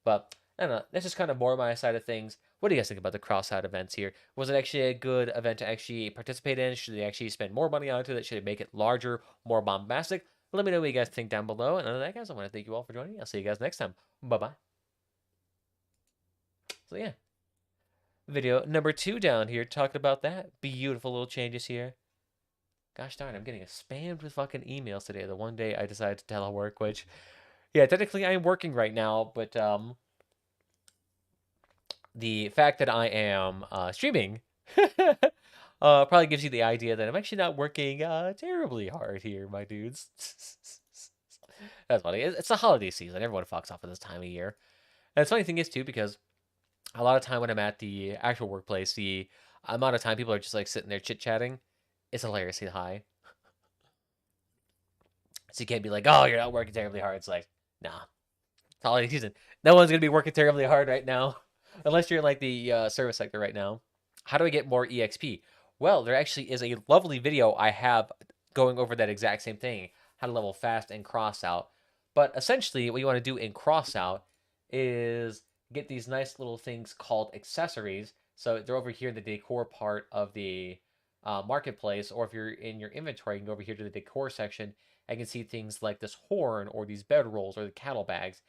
But I don't know, that's just kind of more my side of things. What do you guys think about the Crossout events here? Was it actually a good event to actually participate in? Should they actually spend more money onto it? Should they make it larger, more bombastic? Let me know what you guys think down below. And other than that, guys, I want to thank you all for joining me. I'll see you guys next time. Bye-bye. So yeah, video number 2 down here, talking about that. Beautiful little changes here. Gosh darn, I'm getting spammed with fucking emails today. The one day I decided to telework, which, yeah, technically I am working right now, but the fact that I am streaming probably gives you the idea that I'm actually not working terribly hard here, my dudes. That's funny. It's the holiday season. Everyone fucks off at this time of year. And the funny thing is, too, because a lot of time when I'm at the actual workplace, the amount of time people are just like sitting there chit-chatting, it's hilariously high. So you can't be like, oh, you're not working terribly hard. It's like, nah. It's holiday season. No one's going to be working terribly hard right now. Unless you're in like the service sector right now. How do I get more EXP? Well, there actually is a lovely video I have going over that exact same thing. How to level fast in Crossout. But essentially, what you want to do in Crossout is get these nice little things called accessories. So they're over here in the decor part of the marketplace, or if you're in your inventory, you can go over here to the decor section and you can see things like this horn or these bedrolls or the cattle bags.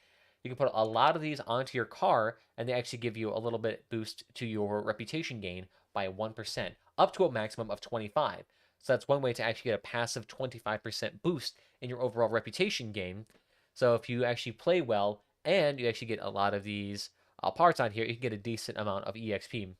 You can put a lot of these onto your car, and they actually give you a little bit boost to your reputation gain by 1%, up to a maximum of 25. So that's one way to actually get a passive 25% boost in your overall reputation gain. So if you actually play well and you actually get a lot of these parts on here, you can get a decent amount of EXP.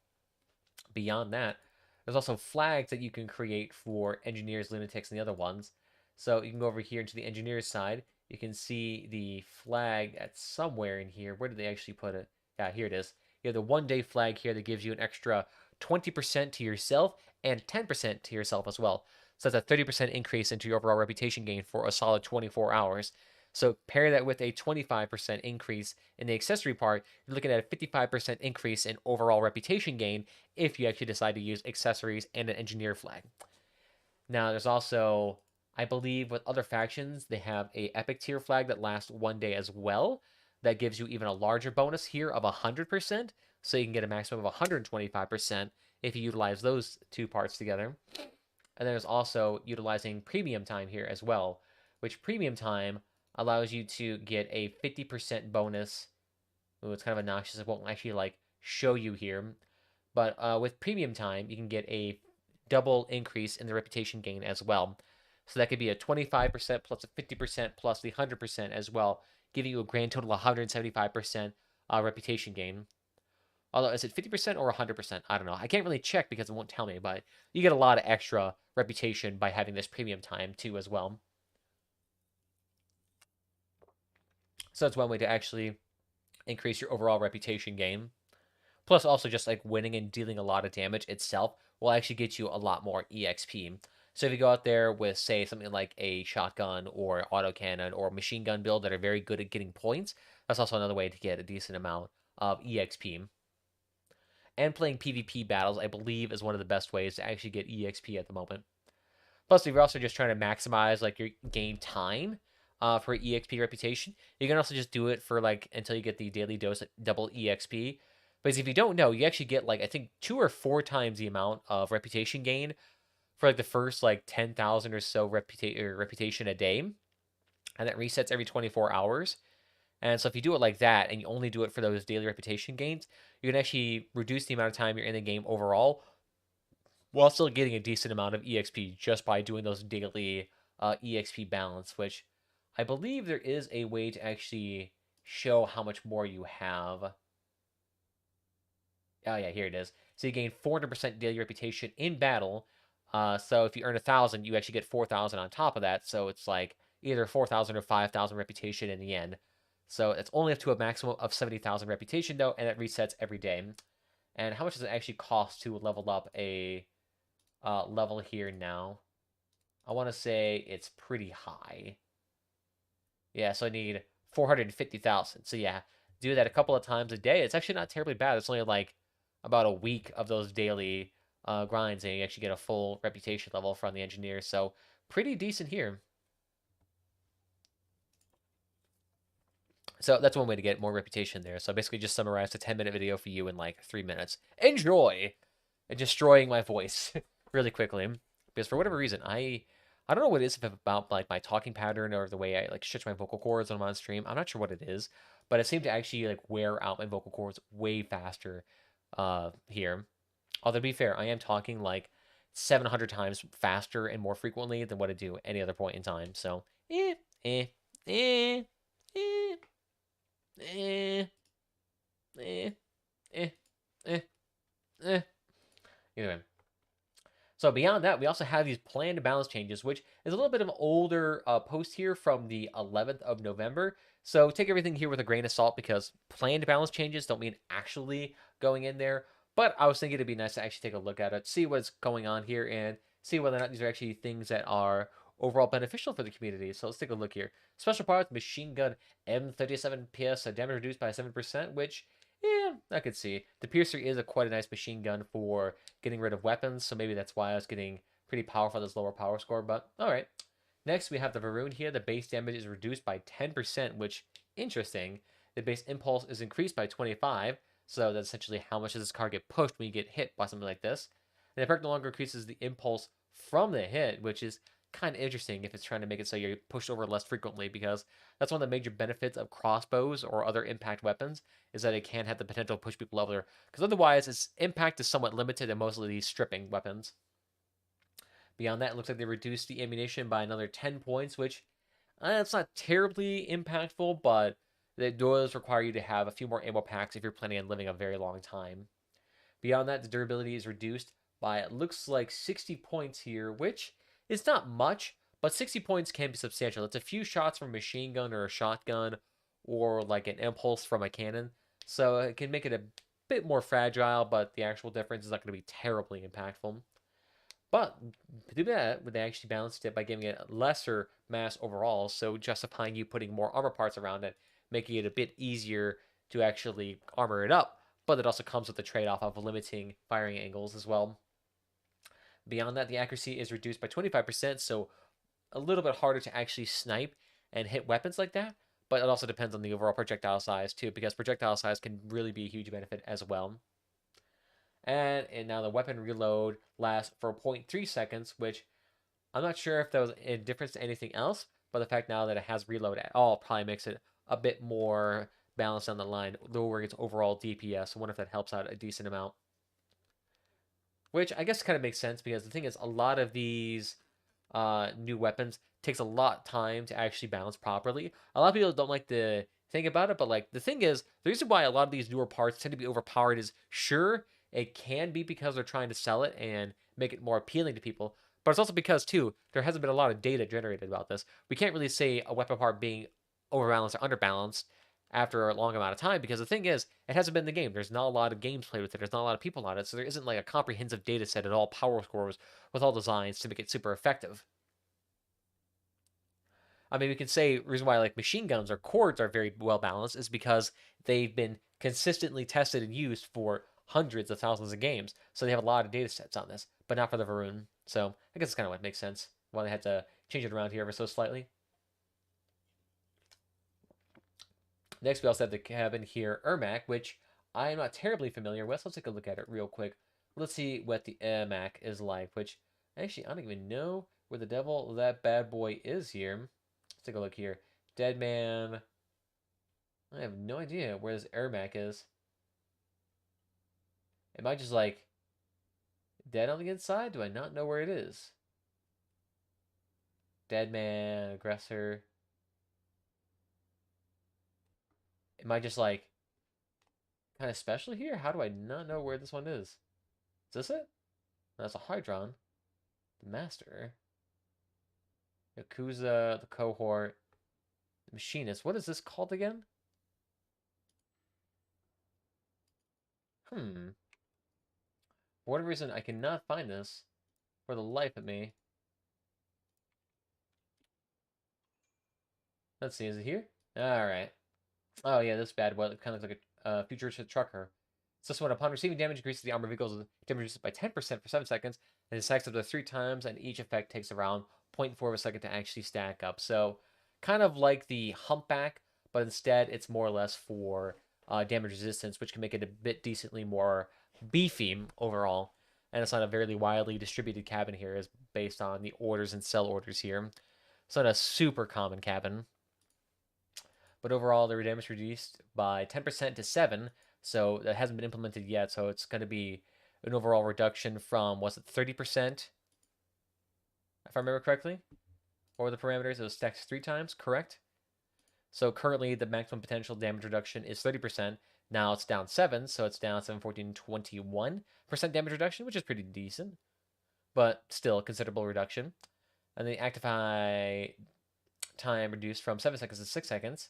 Beyond that, there's also flags that you can create for engineers, lunatics, and the other ones. So you can go over here into the engineers side. You can see the flag that's somewhere in here. Where did they actually put it? Yeah, here it is. You have the 1-day flag here that gives you an extra 20% to yourself and 10% to yourself as well. So that's a 30% increase into your overall reputation gain for a solid 24 hours. So pair that with a 25% increase in the accessory part, you're looking at a 55% increase in overall reputation gain if you actually decide to use accessories and an engineer flag. Now, there's also, I believe with other factions, they have a epic tier flag that lasts 1 day as well. That gives you even a larger bonus here of 100%. So you can get a maximum of 125% if you utilize those two parts together. And there's also utilizing premium time here as well, which premium time allows you to get a 50% bonus. Ooh, it's kind of obnoxious. It won't actually like show you here. But with premium time, you can get a double increase in the reputation gain as well. So that could be a 25% plus a 50% plus the 100% as well, giving you a grand total of 175% reputation gain. Although, is it 50% or 100%? I don't know. I can't really check because it won't tell me, but you get a lot of extra reputation by having this premium time too as well. So that's one way to actually increase your overall reputation gain. Plus, also just like winning and dealing a lot of damage itself will actually get you a lot more EXP. So if you go out there with, say, something like a shotgun or autocannon or machine gun build that are very good at getting points, that's also another way to get a decent amount of EXP. And playing PvP battles, I believe, is one of the best ways to actually get EXP at the moment. Plus, if you're also just trying to maximize like your game time for EXP reputation, you can also just do it for like until you get the daily dose double EXP. Because if you don't know, you actually get like I think 2 or 4 times the amount of reputation gain for like the first like 10,000 or so reputation a day, and that resets every 24 hours. And so if you do it like that, and you only do it for those daily reputation gains, you can actually reduce the amount of time you're in the game overall, while still getting a decent amount of EXP just by doing those daily EXP balance, which I believe there is a way to actually show how much more you have. Oh yeah, here it is. So you gain 400% daily reputation in battle. So if you earn 1,000, you actually get 4,000 on top of that. So it's like either 4,000 or 5,000 reputation in the end. So it's only up to a maximum of 70,000 reputation though, and it resets every day. And how much does it actually cost to level up a level here now? I want to say it's pretty high. Yeah, so I need 450,000. So yeah, do that a couple of times a day. It's actually not terribly bad. It's only like about a week of those daily grinds, and you actually get a full reputation level from the engineer. So pretty decent here. So that's one way to get more reputation there. So I basically just summarized a 10-minute video for you in like 3 minutes. Enjoy! And destroying my voice really quickly. Because for whatever reason, I don't know what it is about like my talking pattern or the way I like stretch my vocal cords when I'm on stream. I'm not sure what it is, but it seemed to actually like wear out my vocal cords way faster here. Although to be fair, I am talking like 700 times faster and more frequently than what I do any other point in time. So, eh, eh, eh, eh, eh, eh, eh, eh, eh. Anyway. So beyond that, we also have these planned balance changes, which is a little bit of an older post here from the 11th of November. So take everything here with a grain of salt because planned balance changes don't mean actually going in there. But I was thinking it'd be nice to actually take a look at it, see what's going on here, and see whether or not these are actually things that are overall beneficial for the community. So let's take a look here. Special parts, machine gun M37 PS, damage reduced by 7%, which, yeah, I could see. The Piercer is quite a nice machine gun for getting rid of weapons, so maybe that's why I was getting pretty powerful at this lower power score, but alright. Next, we have the Varun here. The base damage is reduced by 10%, which, interesting. The base impulse is increased by 25, so that's essentially how much does this card get pushed when you get hit by something like this. And the perk no longer increases the impulse from the hit, which is kind of interesting if it's trying to make it so you're pushed over less frequently, because that's one of the major benefits of crossbows or other impact weapons, is that it can have the potential to push people over, because otherwise its impact is somewhat limited in most of these stripping weapons. Beyond that, it looks like they reduced the ammunition by another 10 points, which it's not terribly impactful, but it does require you to have a few more ammo packs if you're planning on living a very long time. Beyond that, the durability is reduced by, it looks like 60 points here, which is not much, but 60 points can be substantial. It's a few shots from a machine gun or a shotgun, or like an impulse from a cannon. So it can make it a bit more fragile, but the actual difference is not going to be terribly impactful. But to do that, they actually balanced it by giving it lesser mass overall, so justifying you putting more armor parts around it, making it a bit easier to actually armor it up. But it also comes with the trade-off of limiting firing angles as well. Beyond that, the accuracy is reduced by 25%, so a little bit harder to actually snipe and hit weapons like that. But it also depends on the overall projectile size too, because projectile size can really be a huge benefit as well. And now the weapon reload lasts for 0.3 seconds, which I'm not sure if that was a difference to anything else, but the fact now that it has reload at all probably makes it a bit more balanced on the line, lowering its overall DPS. I wonder if that helps out a decent amount. Which I guess kind of makes sense because the thing is, a lot of these new weapons takes a lot of time to actually balance properly. A lot of people don't like to think about it, but like the thing is, the reason why a lot of these newer parts tend to be overpowered is sure it can be because they're trying to sell it and make it more appealing to people, but it's also because too there hasn't been a lot of data generated about this. We can't really say a weapon part being overbalanced or underbalanced after a long amount of time because the thing is it hasn't been in the game. There's not a lot of games played with it. There's not a lot of people on it, so there isn't like a comprehensive data set at all power scores with all designs to make it super effective. I mean, we can say the reason why like machine guns or cords are very well balanced is because they've been consistently tested and used for hundreds of thousands of games, so they have a lot of data sets on this, but not for the Varun. So I guess it's kind of what makes sense why they had to change it around here ever so slightly. Next, we also have the cabin here, Ermac, which I am not terribly familiar with. Let's take a look at it real quick. Let's see what the Ermac is like, which actually I don't even know where the devil that bad boy is here. Let's take a look here. Dead man. I have no idea where this Ermac is. Am I just like dead on the inside? Do I not know where it is? Dead man, aggressor. Am I just like kind of special here? How do I not know where this one is? Is this it? That's a Hydron. The Master. Yakuza, the Cohort. The Machinist. What is this called again? For whatever reason, I cannot find this for the life of me. Let's see, is it here? Alright. Oh yeah, this bad boy kind of looks like a futuristic trucker. So this one, upon receiving damage, increases the armor vehicle's damage by 10% for 7 seconds, and it stacks up to 3 times, and each effect takes around 0.4 of a second to actually stack up. So kind of like the Humpback, but instead it's more or less for damage resistance, which can make it a bit decently more beefy overall. And it's not a very widely distributed cabin here, is based on the orders and sell orders here. It's not a super common cabin. But overall, the damage reduced by 10% to 7, so that hasn't been implemented yet. So it's going to be an overall reduction from, was it 30%? If I remember correctly. What were the parameters? It was stacked 3 times, correct? So currently, the maximum potential damage reduction is 30%. Now it's down 7, so it's down 7, 14, 21% damage reduction, which is pretty decent, but still a considerable reduction. And the actify time reduced from 7 seconds to 6 seconds.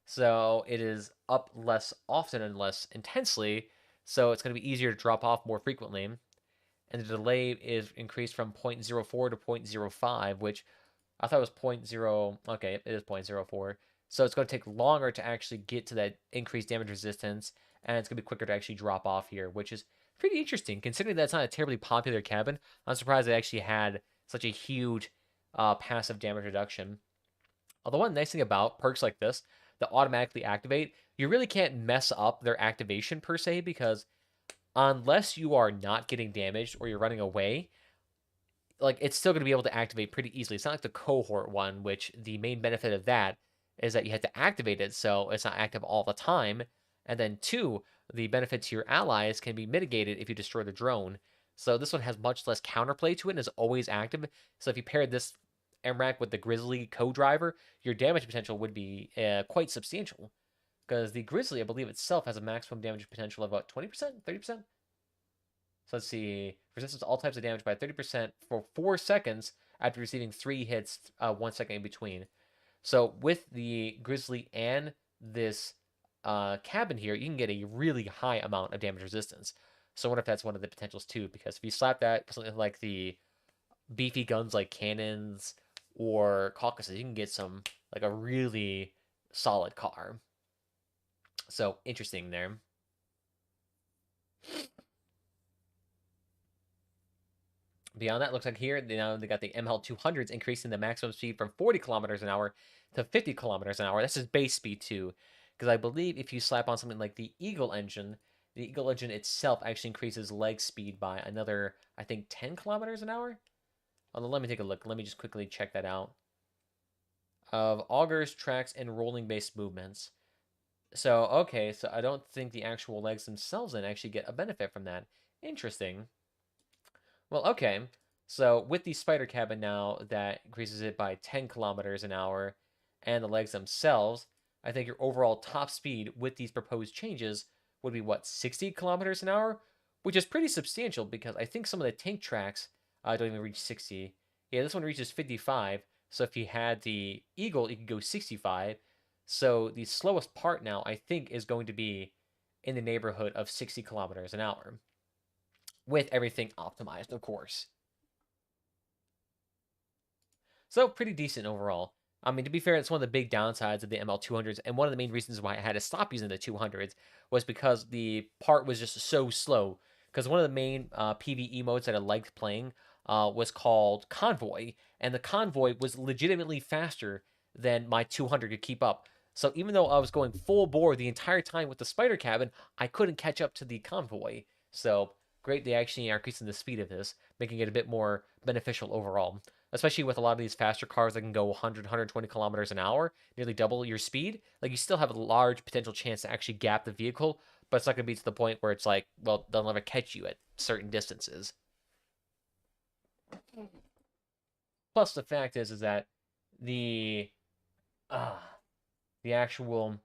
So it is up less often and less intensely, so it's going to be easier to drop off more frequently. And the delay is increased from 0.04 to 0.05, which I thought was 0.0. Okay, it is 0.04. So it's going to take longer to actually get to that increased damage resistance, and it's going to be quicker to actually drop off here, which is pretty interesting. Considering that it's not a terribly popular cabin, I'm surprised it actually had such a huge passive damage reduction. Although one nice thing about perks like this that automatically activate, you really can't mess up their activation per se, because unless you are not getting damaged or you're running away, like it's still going to be able to activate pretty easily. It's not like the cohort one, which the main benefit of that is that you have to activate it so it's not active all the time. And then 2, the benefit to your allies can be mitigated if you destroy the drone. So this one has much less counterplay to it and is always active. So if you pair this MRAC with the Grizzly co-driver, your damage potential would be quite substantial. Because the Grizzly, I believe itself, has a maximum damage potential of about 20%, 30%? So let's see. Resistance to all types of damage by 30% for 4 seconds after receiving 3 hits, 1 second in between. So with the Grizzly and this cabin here, you can get a really high amount of damage resistance. So I wonder if that's one of the potentials too, because if you slap that something like the beefy guns like cannons or Caucasus, you can get some like a really solid car. So interesting there. Beyond that, looks like here now they got the ML 200s increasing the maximum speed from 40 kilometers an hour to 50 kilometers an hour. This is base speed too, because I believe if you slap on something like the Eagle engine itself actually increases leg speed by another, I think, 10 kilometers an hour. Let me take a look. Let me just quickly check that out. Of augers, tracks, and rolling-based movements. So, okay, so I don't think the actual legs themselves then actually get a benefit from that. Interesting. Well, okay. So with the spider cabin now, that increases it by 10 kilometers an hour, and the legs themselves, I think your overall top speed with these proposed changes would be what, 60 kilometers an hour, which is pretty substantial because I think some of the tank tracks don't even reach 60. Yeah, this one reaches 55. So if you had the Eagle, you could go 65. So the slowest part now, I think, is going to be in the neighborhood of 60 kilometers an hour with everything optimized, of course. So pretty decent overall. I mean, to be fair, it's one of the big downsides of the ML200s, and one of the main reasons why I had to stop using the 200s was because the part was just so slow. Because one of the main PvE modes that I liked playing was called Convoy, and the Convoy was legitimately faster than my 200 could keep up. So even though I was going full bore the entire time with the Spider Cabin, I couldn't catch up to the Convoy. So great, they actually are increasing the speed of this, making it a bit more beneficial overall, especially with a lot of these faster cars that can go 100, 120 kilometers an hour, nearly double your speed. Like, you still have a large potential chance to actually gap the vehicle, but it's not going to be to the point where it's like, well, they'll never catch you at certain distances. Plus, the fact is that the uh, the actual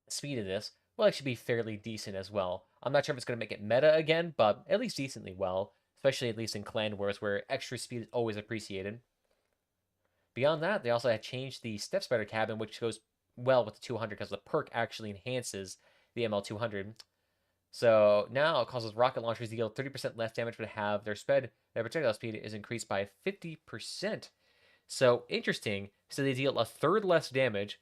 speed of this will actually be fairly decent as well. I'm not sure if it's going to make it meta again, but at least decently well, especially at least in Clan Wars where extra speed is always appreciated. Beyond that, they also had changed the Step Spider cabin, which goes well with the 200 because the perk actually enhances the ML200. So now it causes rocket launchers to deal 30% less damage, but have their projectile speed is increased by 50%. So interesting. So they deal a third less damage,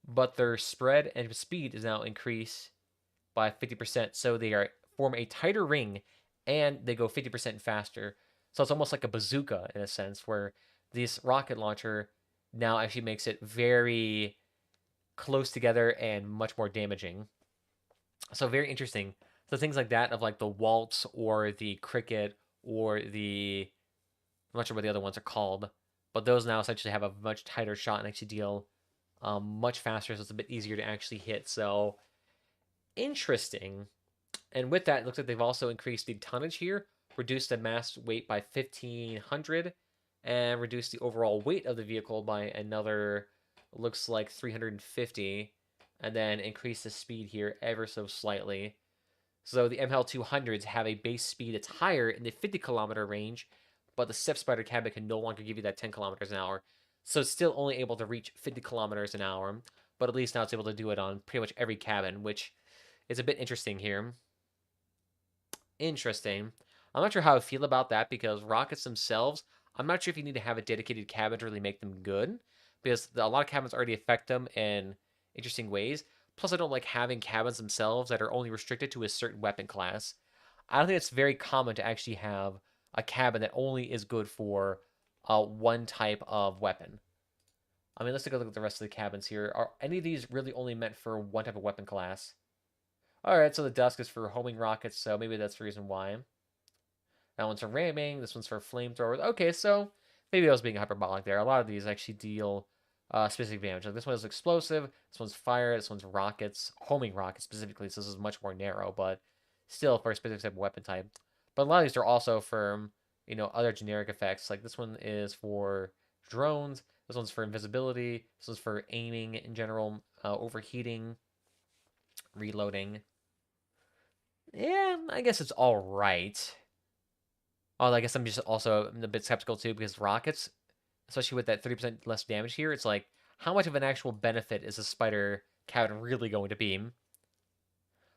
but their spread and speed is now increased by 50%. So they form a tighter ring, and they go 50% faster. So it's almost like a bazooka in a sense, where this rocket launcher now actually makes it very close together and much more damaging. So very interesting. So things like that of like the waltz or the cricket or the, I'm not sure what the other ones are called, but those now essentially have a much tighter shot and actually deal much faster, so it's a bit easier to actually hit. So interesting. And with that, it looks like they've also increased the tonnage here, reduced the mass weight by 1,500, and reduced the overall weight of the vehicle by another, looks like 350, and then increased the speed here ever so slightly. So the ML200s have a base speed that's higher in the 50-kilometer range, but the Step Spider cabin can no longer give you that 10 kilometers an hour. So it's still only able to reach 50 kilometers an hour, but at least now it's able to do it on pretty much every cabin, which is a bit interesting here. Interesting. I'm not sure how I feel about that because rockets themselves, I'm not sure if you need to have a dedicated cabin to really make them good, because a lot of cabins already affect them in interesting ways. Plus, I don't like having cabins themselves that are only restricted to a certain weapon class. I don't think it's very common to actually have a cabin that only is good for one type of weapon. I mean, let's take a look at the rest of the cabins here. Are any of these really only meant for one type of weapon class? Alright, so the Dusk is for homing rockets, so maybe that's the reason why. That one's for ramming, this one's for flamethrowers. Okay, so maybe I was being hyperbolic there. A lot of these actually deal specific damage. Like this one is explosive, this one's fire, this one's rockets, homing rockets specifically, so this is much more narrow, but still for a specific type of weapon type. But a lot of these are also for, other generic effects. Like this one is for drones, this one's for invisibility, this one's for aiming in general, overheating, reloading. Yeah, I guess it's all right. Oh, I guess I'm just also a bit skeptical too because rockets, especially with that 30% less damage here, it's like, how much of an actual benefit is a spider cabin really going to be?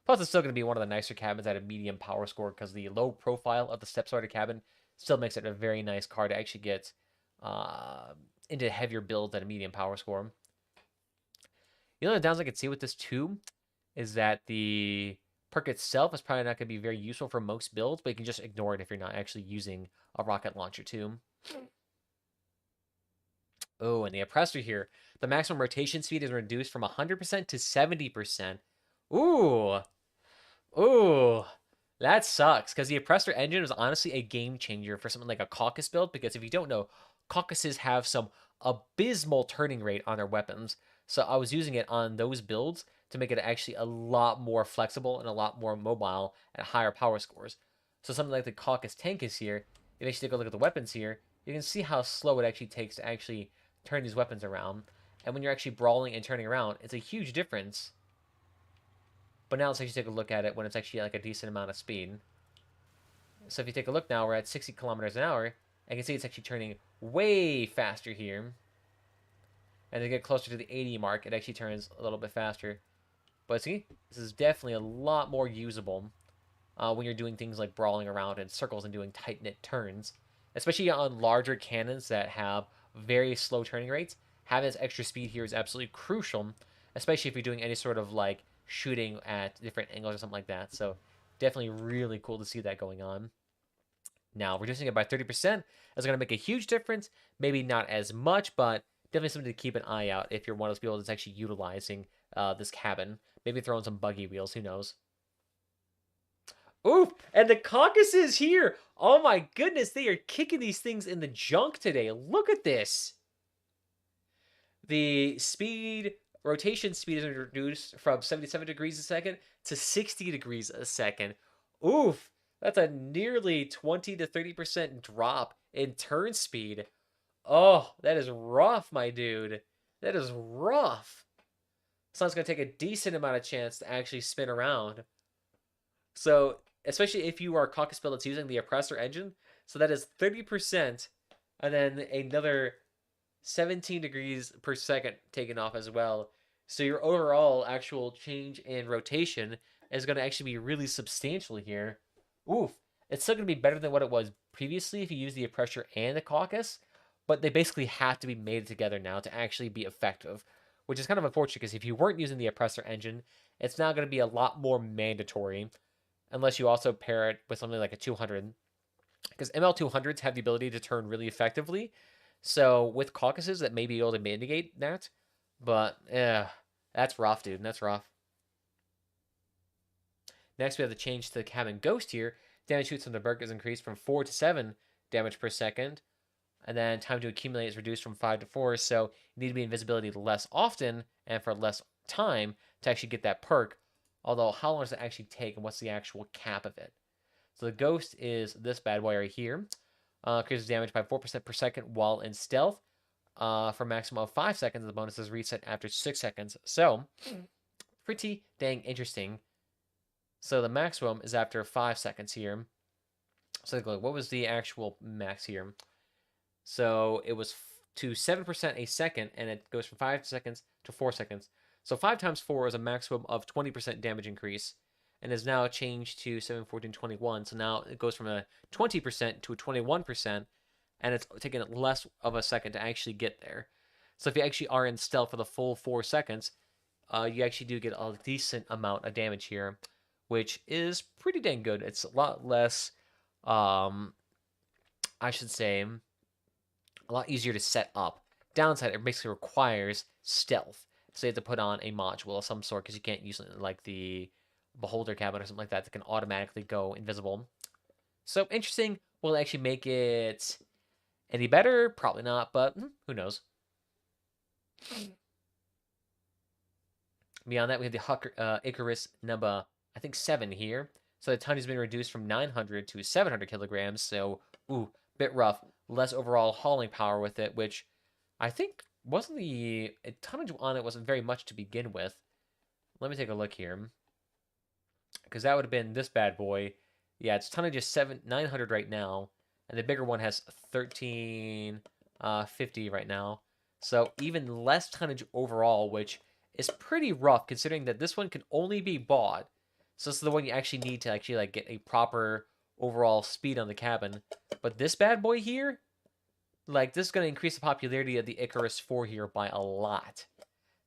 Plus, it's still going to be one of the nicer cabins at a medium power score because the low profile of the step spider cabin still makes it a very nice car to actually get into heavier builds at a medium power score. The only downside I could see with this too is that the perk itself is probably not going to be very useful for most builds, but you can just ignore it if you're not actually using a rocket launcher too. Oh, and the oppressor here. The maximum rotation speed is reduced from 100% to 70%. Ooh. Ooh. That sucks, because the Oppressor engine was honestly a game changer for something like a Caucus build, because if you don't know, Caucuses have some abysmal turning rate on their weapons. So I was using it on those builds to make it actually a lot more flexible and a lot more mobile at higher power scores. So something like the Caucus tank is here. If you actually take a look at the weapons here, you can see how slow it actually takes to actually turn these weapons around. And when you're actually brawling and turning around, it's a huge difference. But now let's actually take a look at it when it's actually like a decent amount of speed. So if you take a look now, we're at 60 kilometers an hour. I can see it's actually turning way faster here. And to get closer to the 80 mark, it actually turns a little bit faster. But see, this is definitely a lot more usable when you're doing things like brawling around in circles and doing tight-knit turns. Especially on larger cannons that have very slow turning rates. Having this extra speed here is absolutely crucial, especially if you're doing any sort of like shooting at different angles or something like that. So definitely really cool to see that going on. Now, reducing it by 30% is going to make a huge difference. Maybe not as much, but definitely something to keep an eye out if you're one of those people that's actually utilizing this cabin. Maybe throwing some buggy wheels, who knows. Oof, and the Caucus is here. Oh my goodness, they are kicking these things in the junk today. Look at this. The speed, rotation speed is reduced from 77 degrees a second to 60 degrees a second. Oof, that's a nearly 20 to 30% drop in turn speed. Oh, that is rough, my dude. That is rough. So it's going to take a decent amount of chance to actually spin around. So, especially if you are Caucus build that's using the Oppressor engine, so that is 30%, and then another 17 degrees per second taken off as well. So your overall actual change in rotation is going to actually be really substantial here. Oof. It's still going to be better than what it was previously if you use the Oppressor and the Caucus, but they basically have to be made together now to actually be effective, which is kind of unfortunate because if you weren't using the Oppressor engine, it's now going to be a lot more mandatory unless you also pair it with something like a 200. Because ML200s have the ability to turn really effectively. So with Caucuses, that may be able to mitigate that. But, yeah, that's rough, dude. That's rough. Next, we have the change to the Cabin Ghost here. Damage shoots from the Berk is increased from 4 to 7 damage per second. And then time to accumulate is reduced from 5 to 4. So you need to be in visibility less often and for less time to actually get that perk. Although, how long does it actually take and what's the actual cap of it? So the Ghost is this bad boy right here. Increases damage by 4% per second while in stealth. For a maximum of 5 seconds, the bonus is reset after 6 seconds. So, pretty dang interesting. So the maximum is after 5 seconds here. So what was the actual max here? So it was to 7% a second, and it goes from 5 seconds to 4 seconds. So 5 times 4 is a maximum of 20% damage increase, and is now changed to 7, 14, 21. So now it goes from a 20% to a 21%, and it's taking less of a second to actually get there. So if you actually are in stealth for the full 4 seconds, you actually do get a decent amount of damage here, which is pretty dang good. It's a lot less, I should say, a lot easier to set up. Downside, it basically requires stealth. So you have to put on a module of some sort because you can't use like the beholder cabin or something like that can automatically go invisible. So interesting. Will it actually make it any better? Probably not, but who knows. Beyond that, we have the Icarus number, I think 7 here. So the tonnage has been reduced from 900 to 700 kilograms. So, bit rough. Less overall hauling power with it, which I think wasn't the tonnage on it wasn't very much to begin with. Let me take a look here, because that would have been this bad boy. Yeah, its tonnage is 900 right now, and the bigger one has 1350 right now. So even less tonnage overall, which is pretty rough considering that this one can only be bought. So this is the one you actually need to actually like get a proper overall speed on the cabin. But this bad boy here, like this is going to increase the popularity of the Icarus 4 here by a lot.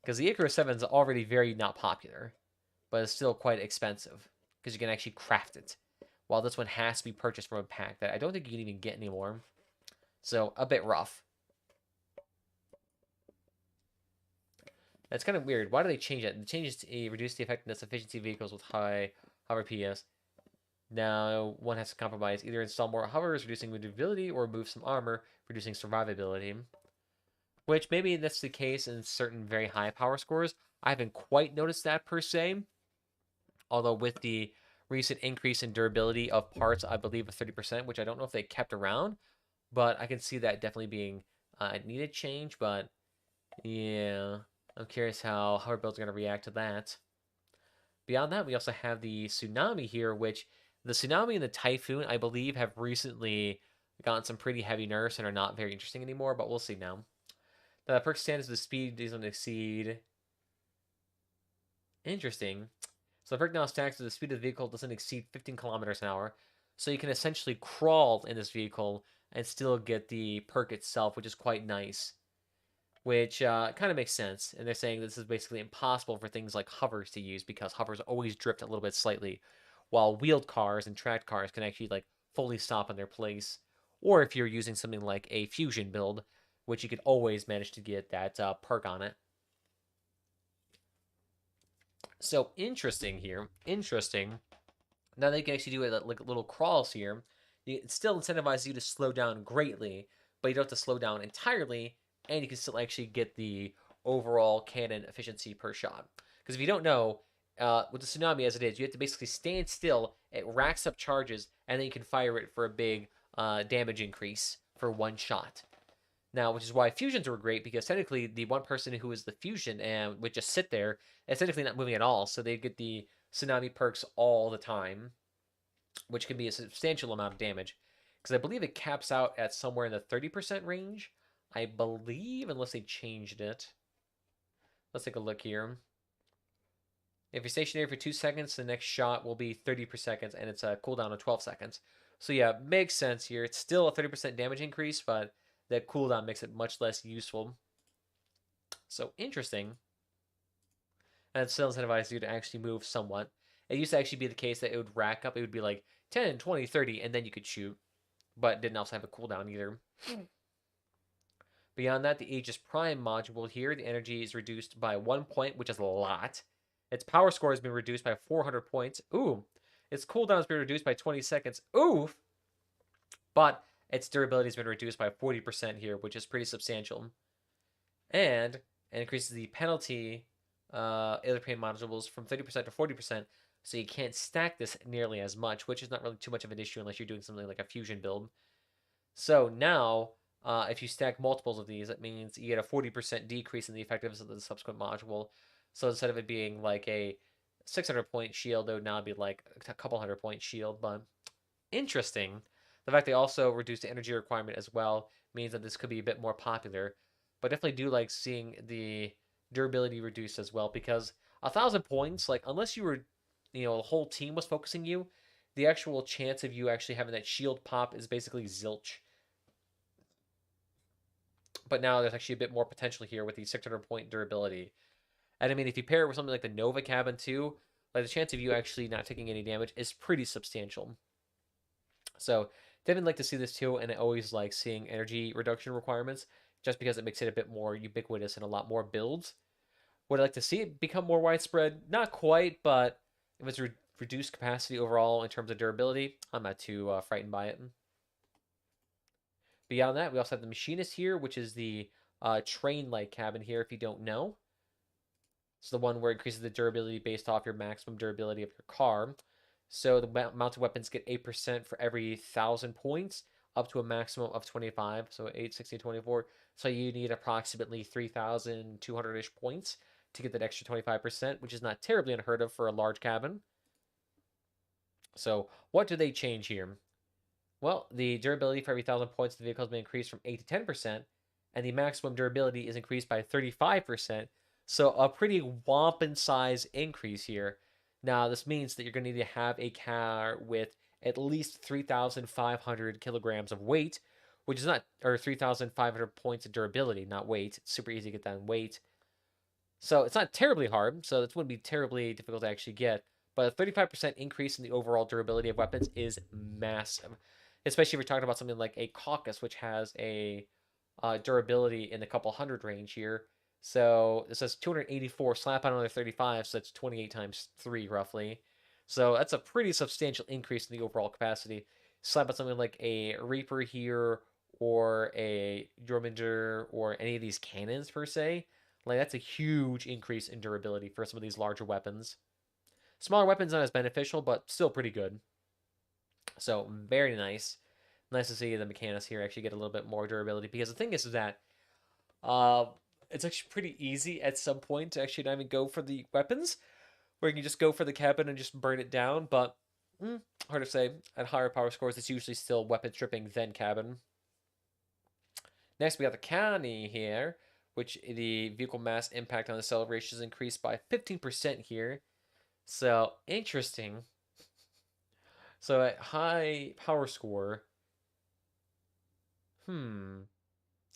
Because the Icarus 7 is already very not popular, but it's still quite expensive because you can actually craft it. While this one has to be purchased from a pack that I don't think you can even get anymore. So a bit rough. That's kind of weird. Why do they change it? The changes to reduce the effectiveness efficiency vehicles with high hover PS. Now, one has to compromise. Either install more hovers, reducing maneuverability, or remove some armor, reducing survivability. Which maybe that's the case in certain very high power scores. I haven't quite noticed that per se. Although with the recent increase in durability of parts, I believe of 30%, which I don't know if they kept around, but I can see that definitely being a needed change. But yeah, I'm curious how our builds are going to react to that. Beyond that, we also have the Tsunami here, which the Tsunami and the Typhoon, I believe, have recently gotten some pretty heavy nerfs and are not very interesting anymore, but we'll see now. The perk stands the speed doesn't exceed. Interesting. So the perk now stacks that the speed of the vehicle doesn't exceed 15 kilometers an hour. So you can essentially crawl in this vehicle and still get the perk itself, which is quite nice. Which kind of makes sense. And they're saying this is basically impossible for things like hovers to use because hovers always drift a little bit slightly, while wheeled cars and tracked cars can actually like fully stop in their place. Or if you're using something like a fusion build, which you could always manage to get that perk on it. So interesting here. Interesting. Now they can actually do it like little crawls here. It still incentivizes you to slow down greatly, but you don't have to slow down entirely, and you can still actually get the overall cannon efficiency per shot. Because if you don't know, with the Tsunami as it is, you have to basically stand still, it racks up charges, and then you can fire it for a big damage increase for one shot. Now, which is why fusions were great, because technically the one person who is the fusion and would just sit there, is technically not moving at all, so they get the Tsunami perks all the time, which can be a substantial amount of damage. Because I believe it caps out at somewhere in the 30% range. I believe, unless they changed it. Let's take a look here. If you're stationary for 2 seconds, the next shot will be 30 per second, and it's a cooldown of 12 seconds. So yeah, makes sense here. It's still a 30% damage increase, but that cooldown makes it much less useful. So interesting. And it still incentivizes you to actually move somewhat. It used to actually be the case that it would rack up. It would be like 10, 20, 30, and then you could shoot. But didn't also have a cooldown either. Beyond that, the Aegis Prime module here, the energy is reduced by 1 point, which is a lot. Its power score has been reduced by 400 points. Ooh. Its cooldown has been reduced by 20 seconds. Oof. But its durability has been reduced by 40% here, which is pretty substantial. And it increases the penalty Airplane modules from 30% to 40%, so you can't stack this nearly as much, which is not really too much of an issue unless you're doing something like a fusion build. So now, if you stack multiples of these, that means you get a 40% decrease in the effectiveness of the subsequent module. So instead of it being like a 600-point shield, it would now be like a couple 100-point shield. But interesting. The fact they also reduced the energy requirement as well means that this could be a bit more popular. But definitely do like seeing the durability reduced as well, because 1,000 points, like unless you were, the whole team was focusing you, the actual chance of you actually having that shield pop is basically zilch. But now there's actually a bit more potential here with the 600-point durability. And I mean, if you pair it with something like the Nova cabin too, like the chance of you actually not taking any damage is pretty substantial. So definitely like to see this too, and I always like seeing energy reduction requirements just because it makes it a bit more ubiquitous in a lot more builds. Would I like to see it become more widespread? Not quite, but if it's reduced capacity overall in terms of durability, I'm not too frightened by it. Beyond that, we also have the Machinist here, which is the train-like cabin here, if you don't know. It's the one where it increases the durability based off your maximum durability of your car. So the mounted weapons get 8% for every 1,000 points, up to a maximum of 25. So 8, 16, 24. So you need approximately 3,200-ish points to get that extra 25%, which is not terribly unheard of for a large cabin. So what do they change here? Well, the durability for every 1,000 points of the vehicle has been increased from 8 to 10%, and the maximum durability is increased by 35%. So a pretty whomping size increase here. Now, this means that you're going to need to have a car with at least 3,500 kilograms of weight, which is not, or 3,500 points of durability, not weight. It's super easy to get that in weight. So it's not terribly hard, so it wouldn't be terribly difficult to actually get. But a 35% increase in the overall durability of weapons is massive, especially if you're talking about something like a Caucus, which has a durability in the couple hundred range here. So it says 284, slap on another 35, so that's 28 times 3 roughly. So that's a pretty substantial increase in the overall capacity. Slap on something like a Reaper here, or a Jorminger, or any of these cannons per se. Like, that's a huge increase in durability for some of these larger weapons. Smaller weapons not as beneficial, but still pretty good. So very nice. Nice to see the mechanics here actually get a little bit more durability, because the thing is that uh, it's actually pretty easy at some point to actually not even go for the weapons, where you can just go for the cabin and just burn it down. But hard to say. At higher power scores, it's usually still weapon stripping then cabin. Next, we got the Cani here, which the vehicle mass impact on acceleration is increased by 15% here. So interesting. So at high power score,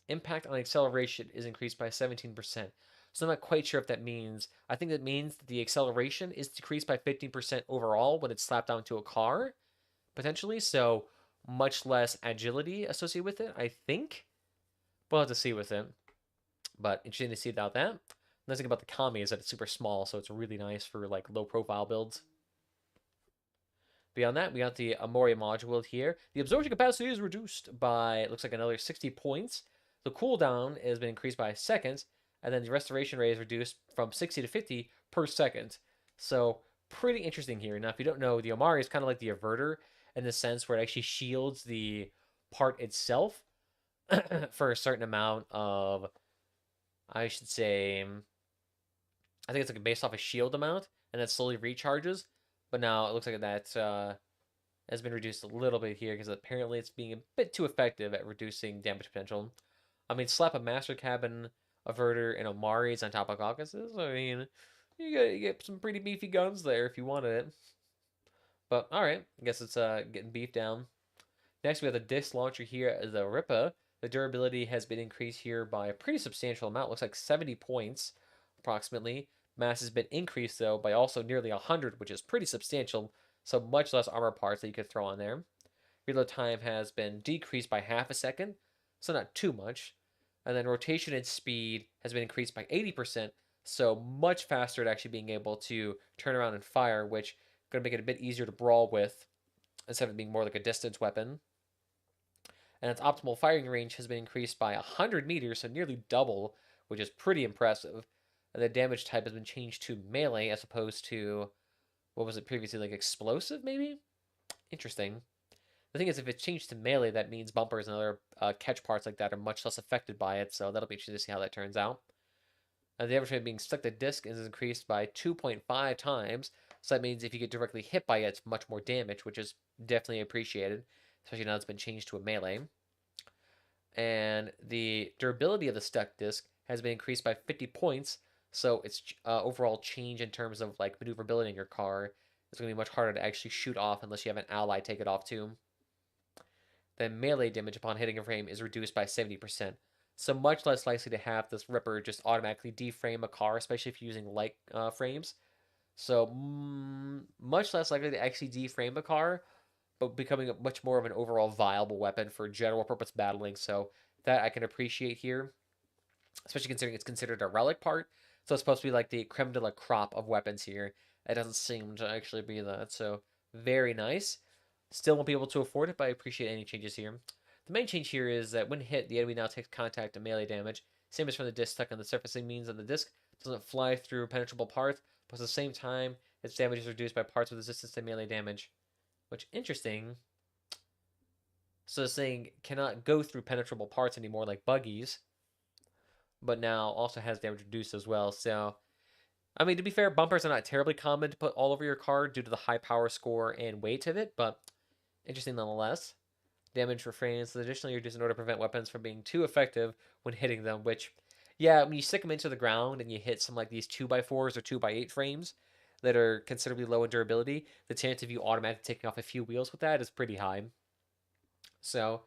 impact on acceleration is increased by 17%. So I'm not quite sure if that means. I think that means that the acceleration is decreased by 15% overall when it's slapped onto a car, potentially. So much less agility associated with it, I think. We'll have to see with it. But interesting to see about that. The nice thing about the Kami is that it's super small, so it's really nice for like low profile builds. Beyond that, we got the Amori module here. The absorption capacity is reduced by, it looks like, another 60 points. The cooldown has been increased by seconds, and then the restoration rate is reduced from 60 to 50 per second. So pretty interesting here. Now, if you don't know, the Amari is kind of like the averter in the sense where it actually shields the part itself for a certain amount of, I should say, I think it's like based off a shield amount, and that slowly recharges. But now it looks like that has been reduced a little bit here, because apparently it's being a bit too effective at reducing damage potential. I mean, slap a Master Cabin, Averter, and Omari's on top of Caucasus. I mean, you get some pretty beefy guns there if you wanted it. But alright, I guess it's getting beefed down. Next, we have the disc launcher here, the Ripa. The durability has been increased here by a pretty substantial amount. Looks like 70 points, approximately. Mass has been increased, though, by also nearly 100, which is pretty substantial. So much less armor parts that you could throw on there. Reload time has been decreased by half a second, so not too much. And then rotation and speed has been increased by 80%, so much faster at actually being able to turn around and fire, which is going to make it a bit easier to brawl with, instead of being more like a distance weapon. And its optimal firing range has been increased by 100 meters, so nearly double, which is pretty impressive. And the damage type has been changed to melee as opposed to, what was it previously, like explosive maybe? Interesting. The thing is, if it's changed to melee, that means bumpers and other catch parts like that are much less affected by it, so that'll be interesting to see how that turns out. The average rate being stuck to disc is increased by 2.5 times, so that means if you get directly hit by it, it's much more damage, which is definitely appreciated, especially now it's been changed to a melee. And the durability of the stuck disc has been increased by 50 points, so its overall change in terms of like maneuverability in your car is going to be much harder to actually shoot off unless you have an ally take it off too. Then melee damage upon hitting a frame is reduced by 70%. So much less likely to have this Ripper just automatically deframe a car, especially if you're using light frames. So much less likely to actually deframe a car, but becoming much more of an overall viable weapon for general purpose battling. So that I can appreciate here, especially considering it's considered a relic part. So it's supposed to be like the creme de la crop of weapons here. It doesn't seem to actually be that. So very nice. Still won't be able to afford it, but I appreciate any changes here. The main change here is that when hit, the enemy now takes contact and melee damage. Same as from the disc stuck on the surfacing means that the disc doesn't fly through penetrable parts, but at the same time, its damage is reduced by parts with resistance to melee damage. Which, interesting. So this thing cannot go through penetrable parts anymore like buggies, but now also has damage reduced as well. So, I mean, to be fair, bumpers are not terribly common to put all over your car due to the high power score and weight of it, but interesting nonetheless. Damage refrains. Additionally, you're reduced in order to prevent weapons from being too effective when hitting them, which, yeah, when you stick them into the ground and you hit some like these 2x4s or 2x8 frames that are considerably low in durability, the chance of you automatically taking off a few wheels with that is pretty high. So,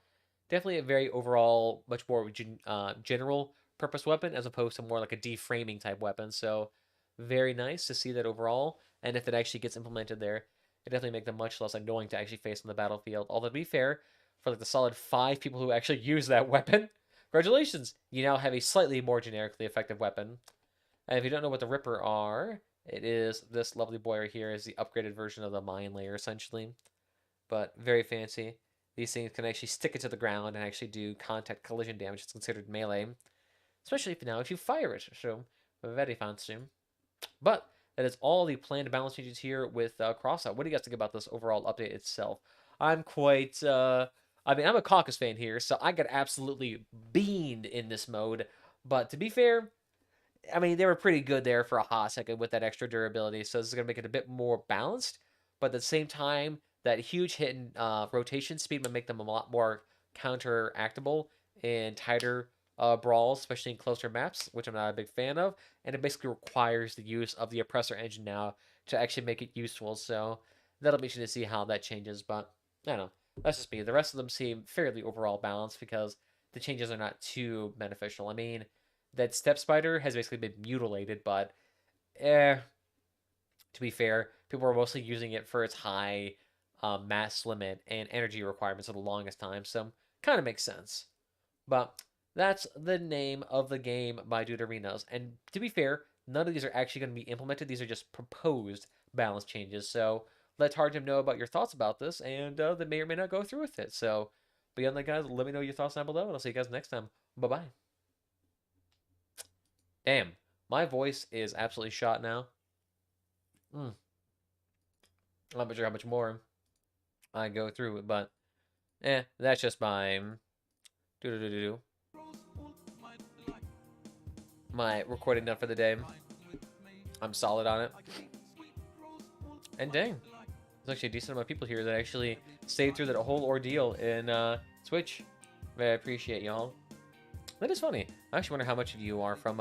definitely a very overall, much more general purpose weapon as opposed to more like a deframing type weapon. So, very nice to see that overall. And if it actually gets implemented there, it definitely makes them much less annoying to actually face on the battlefield. Although, to be fair, for like the solid 5 people who actually use that weapon, congratulations! You now have a slightly more generically effective weapon. And if you don't know what the Ripper are, It is this lovely boy right here is the upgraded version of the mine layer, essentially. But very fancy. These things can actually stick it to the ground and actually do contact collision damage. It's considered melee, especially if you fire it. So very fancy. But that is all the planned balance changes here with Crossout. What do you guys think about this overall update itself? I'm quite. I mean, I'm a Caucus fan here, so I got absolutely beamed in this mode. But to be fair, I mean, they were pretty good there for a hot second with that extra durability, so this is going to make it a bit more balanced. But at the same time, that huge hit and rotation speed would make them a lot more counteractable in tighter brawls, especially in closer maps, which I'm not a big fan of. And it basically requires the use of the oppressor engine now to actually make it useful. So that'll be interesting to see how that changes. But I don't know. That's just me. The rest of them seem fairly overall balanced because the changes are not too beneficial. I mean, that step spider has basically been mutilated, but to be fair, people are mostly using it for its high mass limit and energy requirements for the longest time, so kind of makes sense. But that's the name of the game by Dude Arenas. And to be fair, none of these are actually going to be implemented. These are just proposed balance changes. So let Tarjum know about your thoughts about this, and they may or may not go through with it. So beyond that, guys, let me know your thoughts down below, and I'll see you guys next time. Bye-bye. Damn, my voice is absolutely shot now. I'm not sure how much more I go through it, but that's just my recording done for the day. I'm solid on it. And dang, there's actually a decent amount of people here that actually stayed through that whole ordeal in Twitch. I appreciate y'all. That is funny. I actually wonder how much of you are from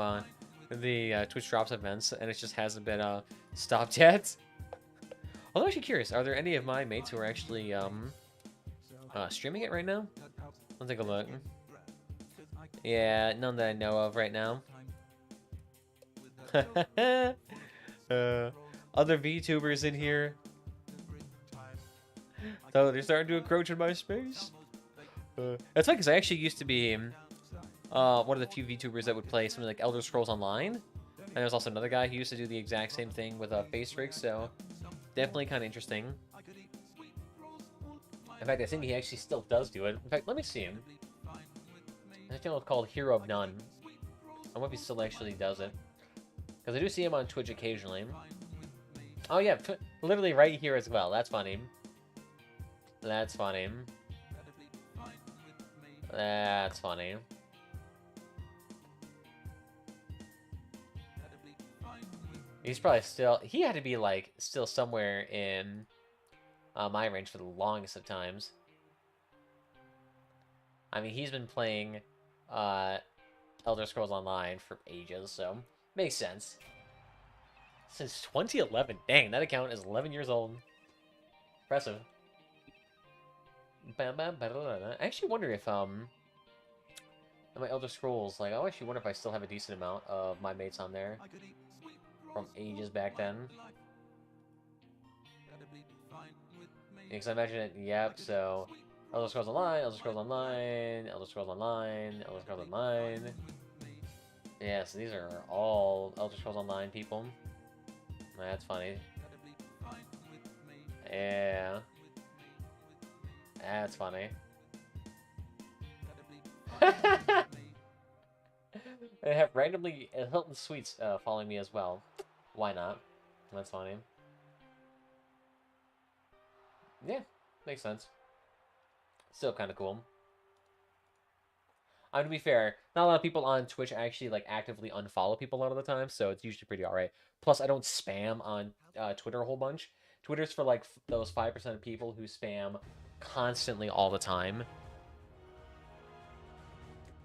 the Twitch Drops events, and it just hasn't been stopped yet. Although I'm actually curious, are there any of my mates who are actually streaming it right now? Let's take a look. Yeah, none that I know of right now. Other VTubers in here. So they're starting to encroach in my space. It's funny because I actually used to be one of the few VTubers that would play something like Elder Scrolls Online. And there's also another guy who used to do the exact same thing with face rig, so definitely kind of interesting. In fact, I think he actually still does do it. In fact, let me see him. His channel is called Hero of None. I wonder if he still actually does it. Because I do see him on Twitch occasionally. Oh yeah, literally right here as well. That's funny. That's funny. That's funny. He's probably still... He had to be, like, still somewhere in my range for the longest of times. I mean, he's been playing Elder Scrolls Online for ages, so makes sense. Since 2011. Dang, that account is 11 years old. Impressive. I actually wonder if, my Elder Scrolls, like, I actually wonder if I still have a decent amount of my mates on there. From ages back then. Because I imagine it, yep, so... Elder Scrolls Online, Elder Scrolls Online, Elder Scrolls Online, Elder Scrolls Online. Yeah, so these are all Elder Scrolls Online people. That's funny. Yeah. That's funny. They have randomly Hilton Sweets following me as well. Why not? That's funny. Yeah, makes sense. Still kind of cool. To be fair, not a lot of people on Twitch actually like actively unfollow people a lot of the time, so it's usually pretty alright. Plus, I don't spam on Twitter a whole bunch. Twitter's for like those 5% of people who spam constantly all the time.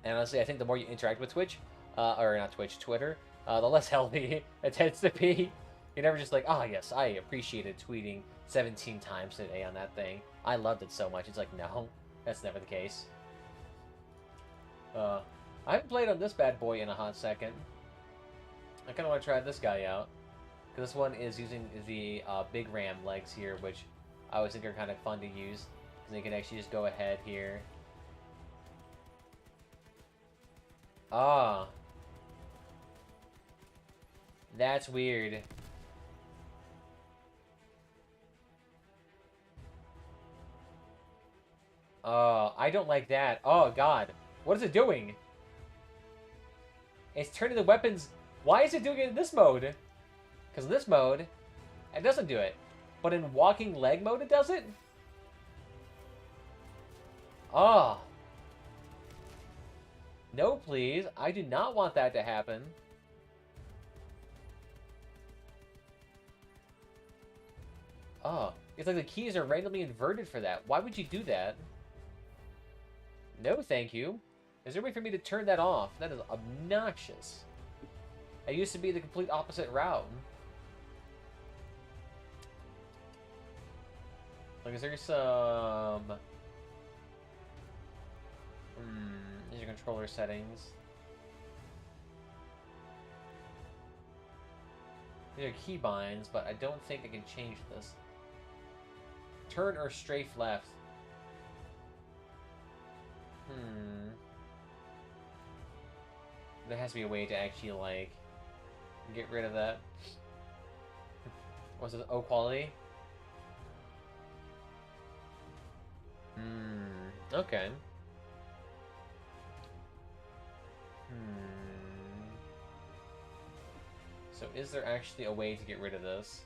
And honestly, I think the more you interact with Twitch, or not Twitch, Twitter, the less healthy it tends to be. You're never just like, oh yes, I appreciated tweeting 17 times today on that thing. I loved it so much. It's like, no, that's never the case. I haven't played on this bad boy in a hot second. I kind of want to try this guy out. Because this one is using the big ram legs here, which I always think are kind of fun to use. Because they can actually just go ahead here. Ah. That's weird. I don't like that. Oh, God. What is it doing? It's turning the weapons... Why is it doing it in this mode? Because in this mode, it doesn't do it. But in walking leg mode, it does it? Oh. No, please. I do not want that to happen. Oh. It's like the keys are randomly inverted for that. Why would you do that? No, thank you. Is there a way for me to turn that off? That is obnoxious. I used to be the complete opposite route. Like, is there some... These are controller settings. These are keybinds, but I don't think I can change this. Turn or strafe left. There has to be a way to actually, like, get rid of that. What's this? O quality? Okay. So is there actually a way to get rid of this?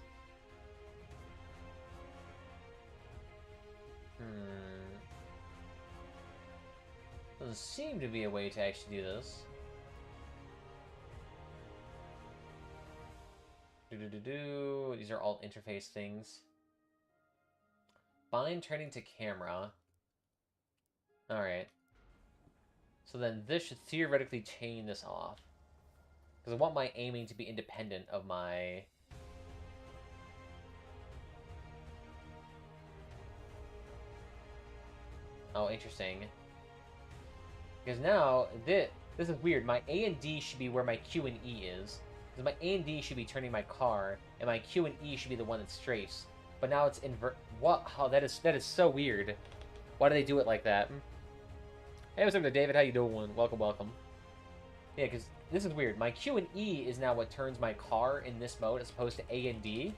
Doesn't seem to be a way to actually do this. These are all interface things. Bind turning to camera. Alright. So then this should theoretically chain this off. Because I want my aiming to be independent of my... Oh, interesting. Because now, this is weird. My A and D should be where my Q and E is. Because my A and D should be turning my car, and my Q and E should be the one that strafes. But now it's invert... What? Oh, that is so weird. Why do they do it like that? Hey, what's up there, David? How you doing? Welcome, welcome. Yeah, because this is weird. My Q and E is now what turns my car in this mode as opposed to A and D.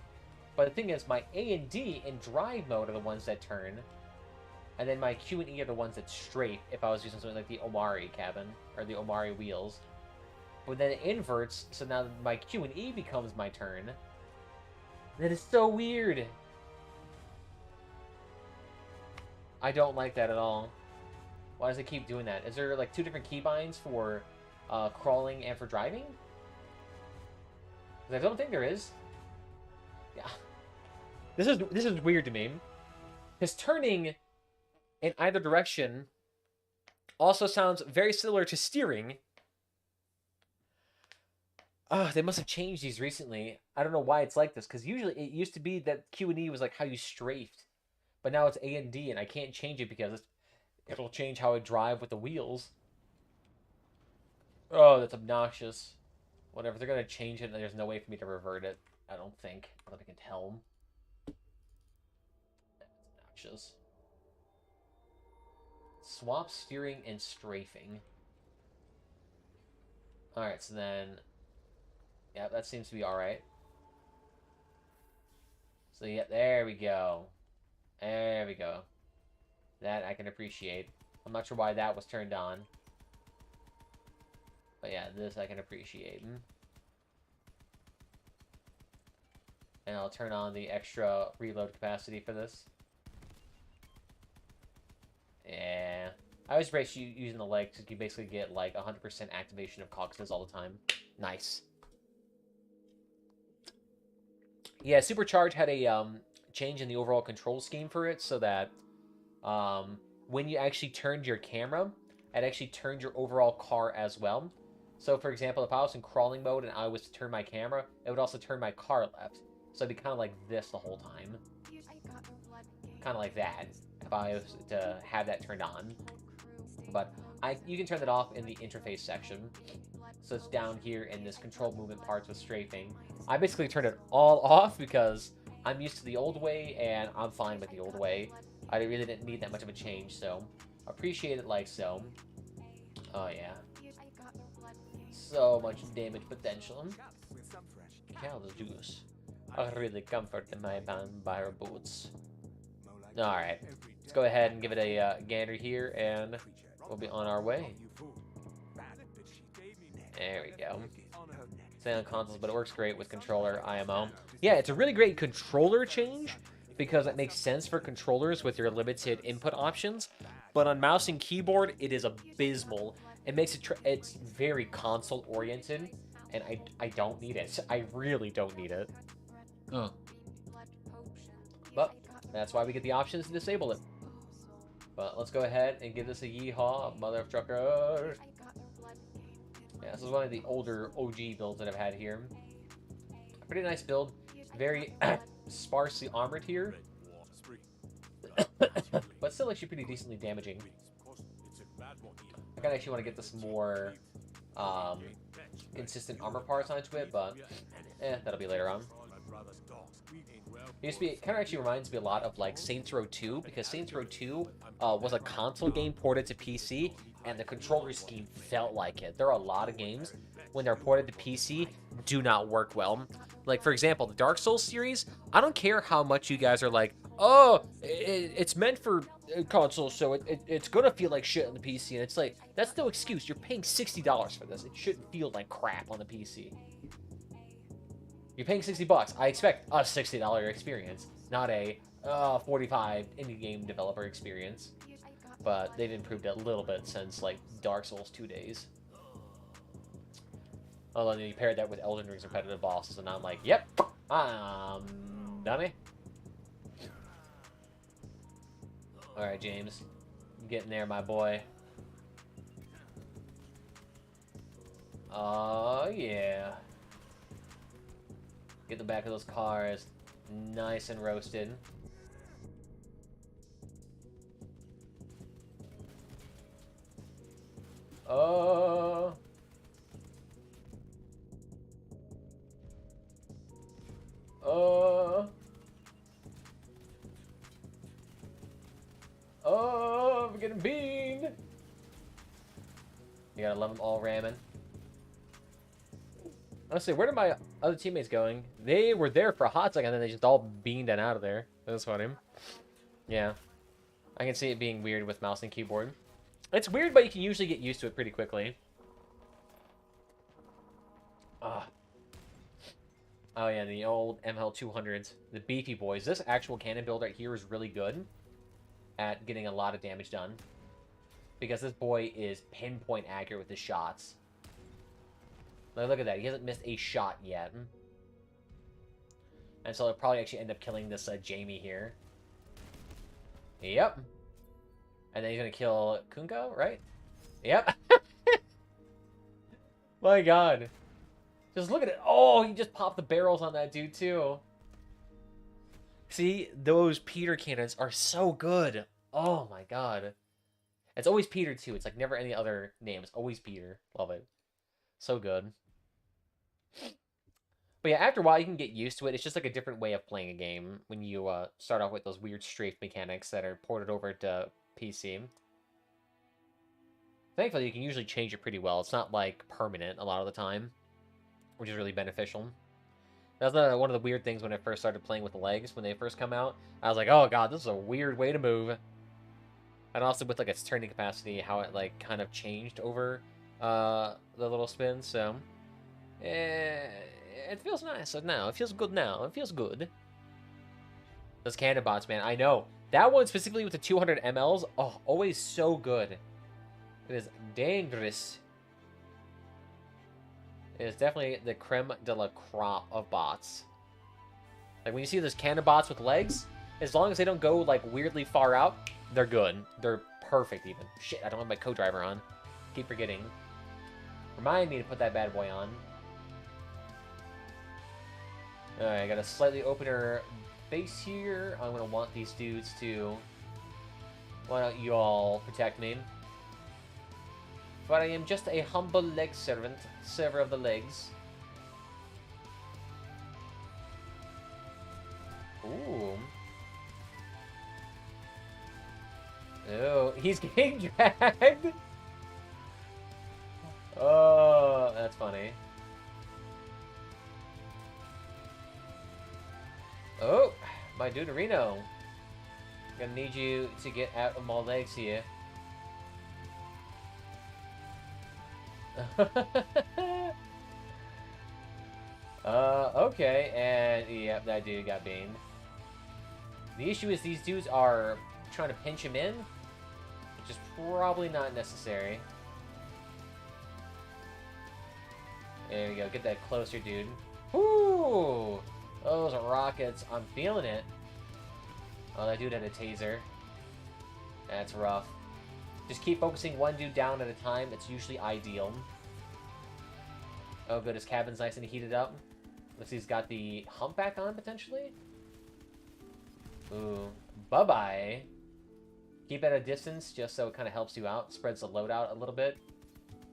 But the thing is, my A and D in drive mode are the ones that turn. And then my Q and E are the ones that strafe if I was using something like the Omari cabin, or the Omari wheels. But then it inverts, so now my Q and E becomes my turn. That is so weird! I don't like that at all. Why does it keep doing that? Is there like two different keybinds for crawling and for driving? Because I don't think there is. Yeah. This is weird to me. Because turning in either direction also sounds very similar to steering. Oh, they must have changed these recently. I don't know why it's like this, because usually it used to be that Q and E was like how you strafed. But now it's A and D, and I can't change it because it'll change how I drive with the wheels. Oh, that's obnoxious. Whatever, they're going to change it, and there's no way for me to revert it. I don't think. But I can tell them. That's obnoxious. Swap steering and strafing. Alright, so then... Yeah, that seems to be alright. So, yeah, there we go. There we go. That I can appreciate. I'm not sure why that was turned on. But yeah, this I can appreciate. And I'll turn on the extra reload capacity for this. Yeah. I always rate you using the leg because you basically get like 100% activation of caucuses all the time. Nice. Yeah, Supercharged had a change in the overall control scheme for it so that when you actually turned your camera, it actually turned your overall car as well. So, for example, if I was in crawling mode and I was to turn my camera, it would also turn my car left. So it'd be kind of like this the whole time. Kind of like that, if I was to have that turned on. But you can turn that off in the interface section. So it's down here in this control movement parts with strafing. I basically turned it all off because I'm used to the old way and I'm fine with the old way. I really didn't need that much of a change, so appreciate it like so. Oh yeah. So much damage potential. Cow's juice. I really comfort in my vampire boots. Alright. Let's go ahead and give it a gander here, and we'll be on our way. There we go. Stay on consoles, but it works great with controller IMO. Yeah, it's a really great controller change because it makes sense for controllers with your limited input options. But on mouse and keyboard, it is abysmal. It makes it it's very console oriented, and I don't need it. I really don't need it. But that's why we get the options to disable it. But let's go ahead and give this a yeehaw, mother of trucker. Yeah, this is one of the older OG builds that I've had here. A pretty nice build. Very sparsely armored here. But still actually pretty decently damaging. I kind of actually want to get this more consistent armor parts onto it, but that'll be later on. It kind of actually reminds me a lot of like Saints Row 2, because Saints Row 2 was a console game ported to PC, and the controller scheme felt like it. There are a lot of games, when they're ported to PC, do not work well. Like, for example, the Dark Souls series, I don't care how much you guys are like, oh, it's meant for console, so it's gonna feel like shit on the PC, and it's like, that's no excuse. You're paying $60 for this. It shouldn't feel like crap on the PC. You're paying $60. I expect a $60 experience, not a $45 indie game developer experience. But they've improved it a little bit since, like, Dark Souls 2 days. Although you paired that with Elden Ring's repetitive bosses, and I'm like, yep, dummy. Alright, James. Getting there, my boy. Oh, yeah. Get the back of those cars nice and roasted. Oh. Oh. Oh, I'm getting beamed. You gotta love them all ramming. Honestly, where did my other teammates going? They were there for a hot second, and then they just all beamed and out of there. That's funny. Yeah. I can see it being weird with mouse and keyboard. It's weird, but you can usually get used to it pretty quickly. Oh yeah, the old ML200s. The beefy boys. This actual cannon build right here is really good at getting a lot of damage done. Because this boy is pinpoint accurate with his shots. Like, look at that. He hasn't missed a shot yet. And so he'll probably actually end up killing this Jamie here. Yep. And then he's going to kill Kunko, right? Yep. My god. Just look at it. Oh, he just popped the barrels on that dude, too. See, those Peter cannons are so good. Oh, my god. It's always Peter, too. It's like never any other name. It's always Peter. Love it. So good. But yeah, after a while, you can get used to it. It's just like a different way of playing a game when you start off with those weird strafe mechanics that are ported over to PC. Thankfully, you can usually change it pretty well. It's not, like, permanent a lot of the time, which is really beneficial. That's one of the weird things when I first started playing with the legs when they first come out. I was like, oh god, this is a weird way to move. And also with, like, its turning capacity, how it, like, kind of changed over the little spin, so... it feels nice now. It feels good now. It feels good. Those cannon bots, man. I know. That one specifically with the 200 mLs. Oh, always so good. It is dangerous. It is definitely the creme de la crop of bots. Like, when you see those cannon bots with legs, as long as they don't go, like, weirdly far out, they're good. They're perfect, even. Shit, I don't have my co-driver on. Keep forgetting. Remind me to put that bad boy on. Alright, I got a slightly opener base here. I'm gonna want these dudes to... Why don't you all protect me? For I am just a humble leg servant, server of the legs. Ooh. Oh, he's getting dragged! Oh, that's funny. Oh, my dude Reno. Gonna need you to get out of my legs here. Okay, and yep, that dude got baned. The issue is these dudes are trying to pinch him in, which is probably not necessary. There we go, get that closer, dude. Woo! Those rockets, I'm feeling it. Oh, that dude had a taser. That's rough. Just keep focusing one dude down at a time. It's usually ideal. Oh, good. His cabin's nice and heated up. Looks like he's got the humpback on, potentially. Ooh. Bye-bye. Keep at a distance, just so it kind of helps you out. Spreads the load out a little bit.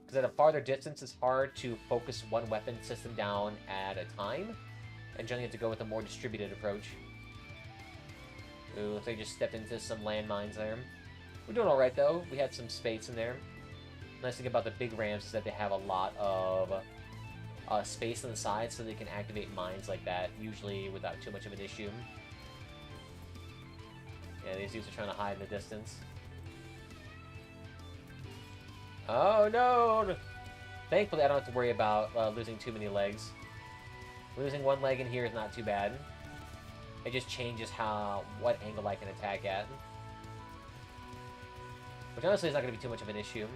Because at a farther distance, it's hard to focus one weapon system down at a time. And generally you have to go with a more distributed approach. Ooh, looks like I just stepped into some landmines there. We're doing alright, though. We had some space in there. Nice thing about the big ramps is that they have a lot of space on the side, so they can activate mines like that, usually without too much of an issue. Yeah, these dudes are trying to hide in the distance. Oh, no! Thankfully, I don't have to worry about losing too many legs. Losing one leg in here is not too bad. It just changes what angle I can attack at. Which honestly is not going to be too much of an issue.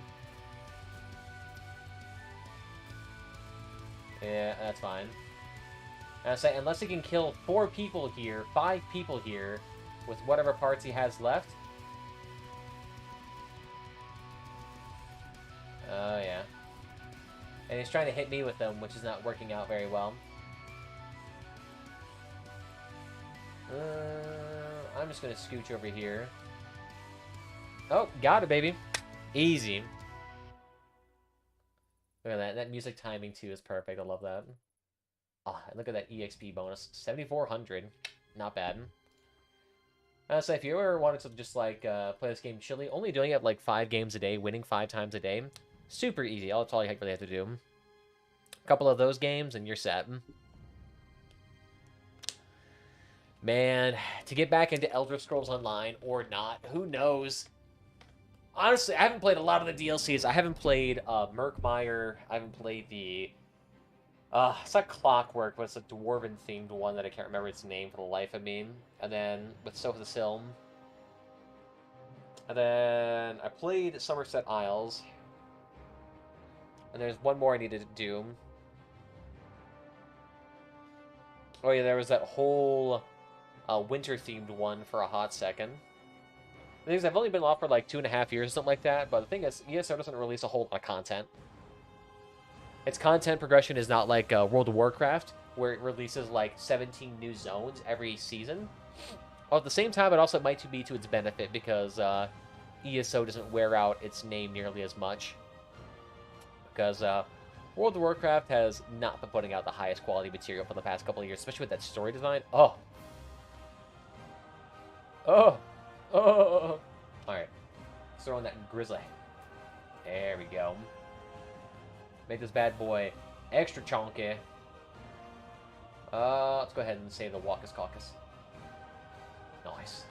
Yeah, that's fine. I say, unless he can kill 4 people here, 5 people here, with whatever parts he has left. Oh, yeah. And he's trying to hit me with them, which is not working out very well. I'm just going to scooch over here. Oh, got it, baby. Easy. Look at that. That music timing, too, is perfect. I love that. Oh, and look at that EXP bonus. 7,400. Not bad. So if you ever wanted to just, like, play this game chilly, only doing it, like, 5 games a day, winning 5 times a day, super easy. That's all you really have to do. A couple of those games, and you're set. Man, to get back into Elder Scrolls Online or not, who knows? Honestly, I haven't played a lot of the DLCs. I haven't played Murkmire. I haven't played the... it's not Clockwork, but it's a Dwarven-themed one that I can't remember its name for the life of me. And then with Sophie's Silm. And then I played Somerset Isles. And there's one more I needed to do. Oh yeah, there was that whole winter-themed one for a hot second. The thing is, I've only been off for like 2.5 years or something like that, but the thing is, ESO doesn't release a whole lot of content. Its content progression is not like World of Warcraft, where it releases like 17 new zones every season. While at the same time, it also might be to its benefit, because ESO doesn't wear out its name nearly as much. Because World of Warcraft has not been putting out the highest quality material for the past couple of years, especially with that story design. Oh! Oh! Oh! Alright. Let's throw in that grizzly. There we go. Make this bad boy extra chonky. Let's go ahead and save the Walkus Caucus. Nice.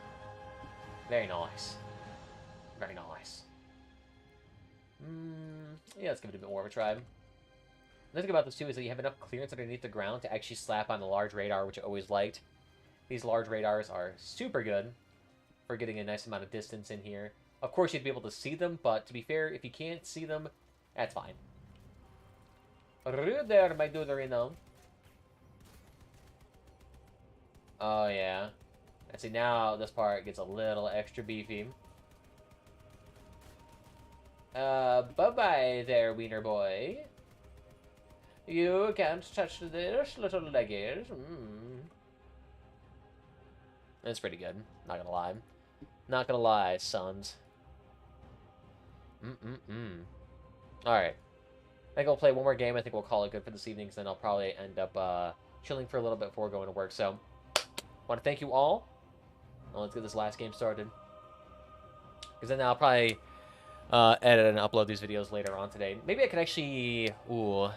Very nice. Very nice. Yeah, let's give it a bit more of a try. The thing about this, too, is that you have enough clearance underneath the ground to actually slap on a large radar, which I always liked. These large radars are super good for getting a nice amount of distance in here. Of course, you'd be able to see them, but to be fair, if you can't see them, that's fine. Rude there, my duderino. Oh, yeah. And see, now this part gets a little extra beefy. Bye-bye there, wiener boy. You can't touch this little leggies. That's pretty good. Not gonna lie. Not gonna lie, sons. Alright. I think I'll play one more game. I think we'll call it good for this evening, because then I'll probably end up chilling for a little bit before going to work. So, want to thank you all. Now let's get this last game started. Because then I'll probably edit and upload these videos later on today. Maybe I could actually... Ooh.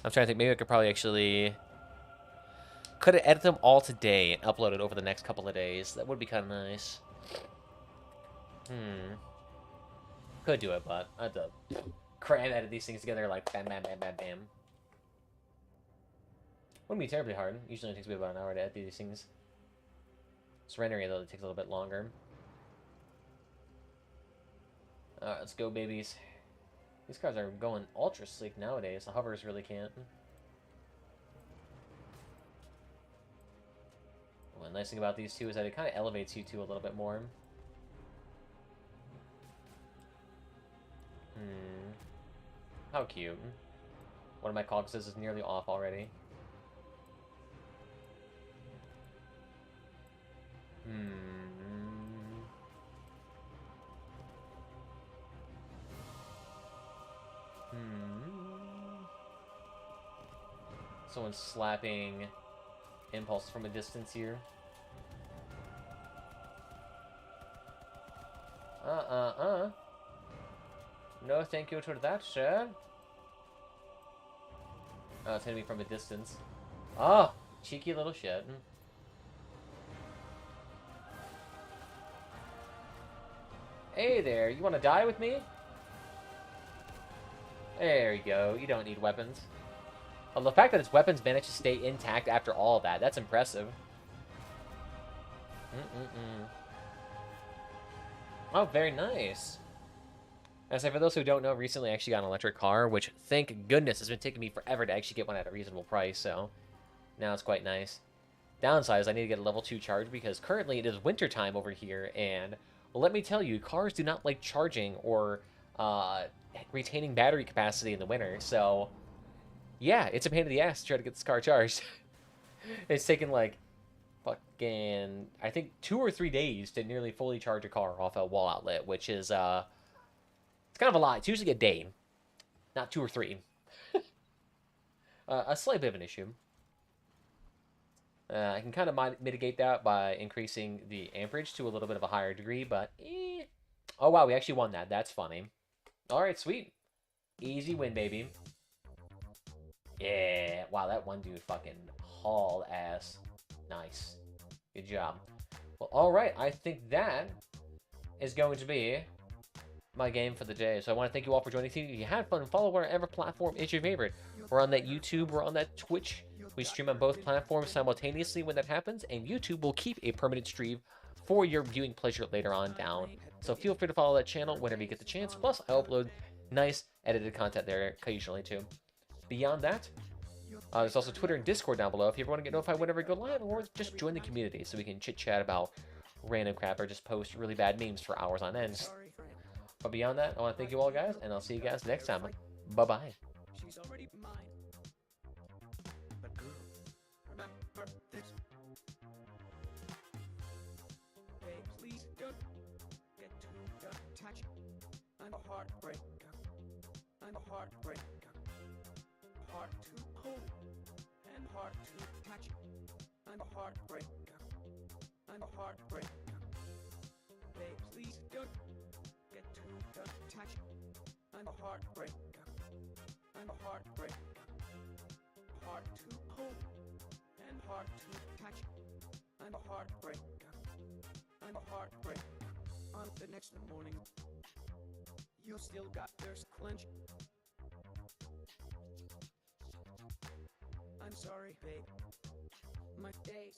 I'm trying to think. Maybe I could probably actually... Could have edited them all today and upload it over the next couple of days. That would be kind of nice. Hmm. Could do it, but I have to cram edit these things together like bam, bam, bam, bam, bam. Wouldn't be terribly hard. Usually it takes me about an hour to edit these things. Rendering, though, it takes a little bit longer. Alright, let's go, babies. These cars are going ultra sleek nowadays. The hovers really can't. Well, the nice thing about these two is that it kind of elevates you two a little bit more. How cute. One of my caucuses is nearly off already. Someone's slapping Impulse from a distance here. No thank you to that, sir. Oh, it's hitting me from a distance. Oh, cheeky little shit. Hey there, you want to die with me? There you go, you don't need weapons. Well, the fact that its weapons managed to stay intact after all of that, that's impressive. Oh, very nice. As for those who don't know, recently I actually got an electric car, which, thank goodness, has been taking me forever to actually get one at a reasonable price, so now it's quite nice. Downside is I need to get a level 2 charge because currently it is wintertime over here, and well, let me tell you, cars do not like charging or retaining battery capacity in the winter, so yeah, it's a pain in the ass to try to get this car charged. It's taken like fucking, I think 2 or 3 days to nearly fully charge a car off a wall outlet, which is it's kind of a lot. It's usually a day, not 2 or 3. A slight bit of an issue. I can kind of mitigate that by increasing the amperage to a little bit of a higher degree, but oh wow, we actually won that. That's funny. All right, sweet. Easy win, baby. Yeah, wow, that one dude fucking hauled ass. Nice. Good job. Well, all right, I think that is going to be my game for the day. So I want to thank you all for joining. If you had fun, follow whatever platform is your favorite. We're on that YouTube, we're on that Twitch. We stream on both platforms simultaneously when that happens, and YouTube will keep a permanent stream for your viewing pleasure later on down. So feel free to follow that channel whenever you get the chance. Plus, I upload nice edited content there occasionally too. Beyond that, there's also Twitter and Discord down below if you ever want to get notified whenever I go live, or just join the community so we can chit-chat about random crap or just post really bad memes for hours on end. But beyond that, I want to thank you all, guys, and I'll see you guys next time. Bye-bye. She's already mine. But girl, remember this. Hey, please don't get too attached. I'm a heartbreaker. I'm a heartbreaker. Hard to hold and hard to touch. I'm a heartbreaker. I'm a heartbreaker. Hey, please don't get too attached. I'm a heartbreaker. I'm a heartbreaker. Hard to hold and hard to touch. I'm a heartbreaker. I'm a heartbreaker. On the next morning, you still got yours clenched. I'm sorry, babe. My days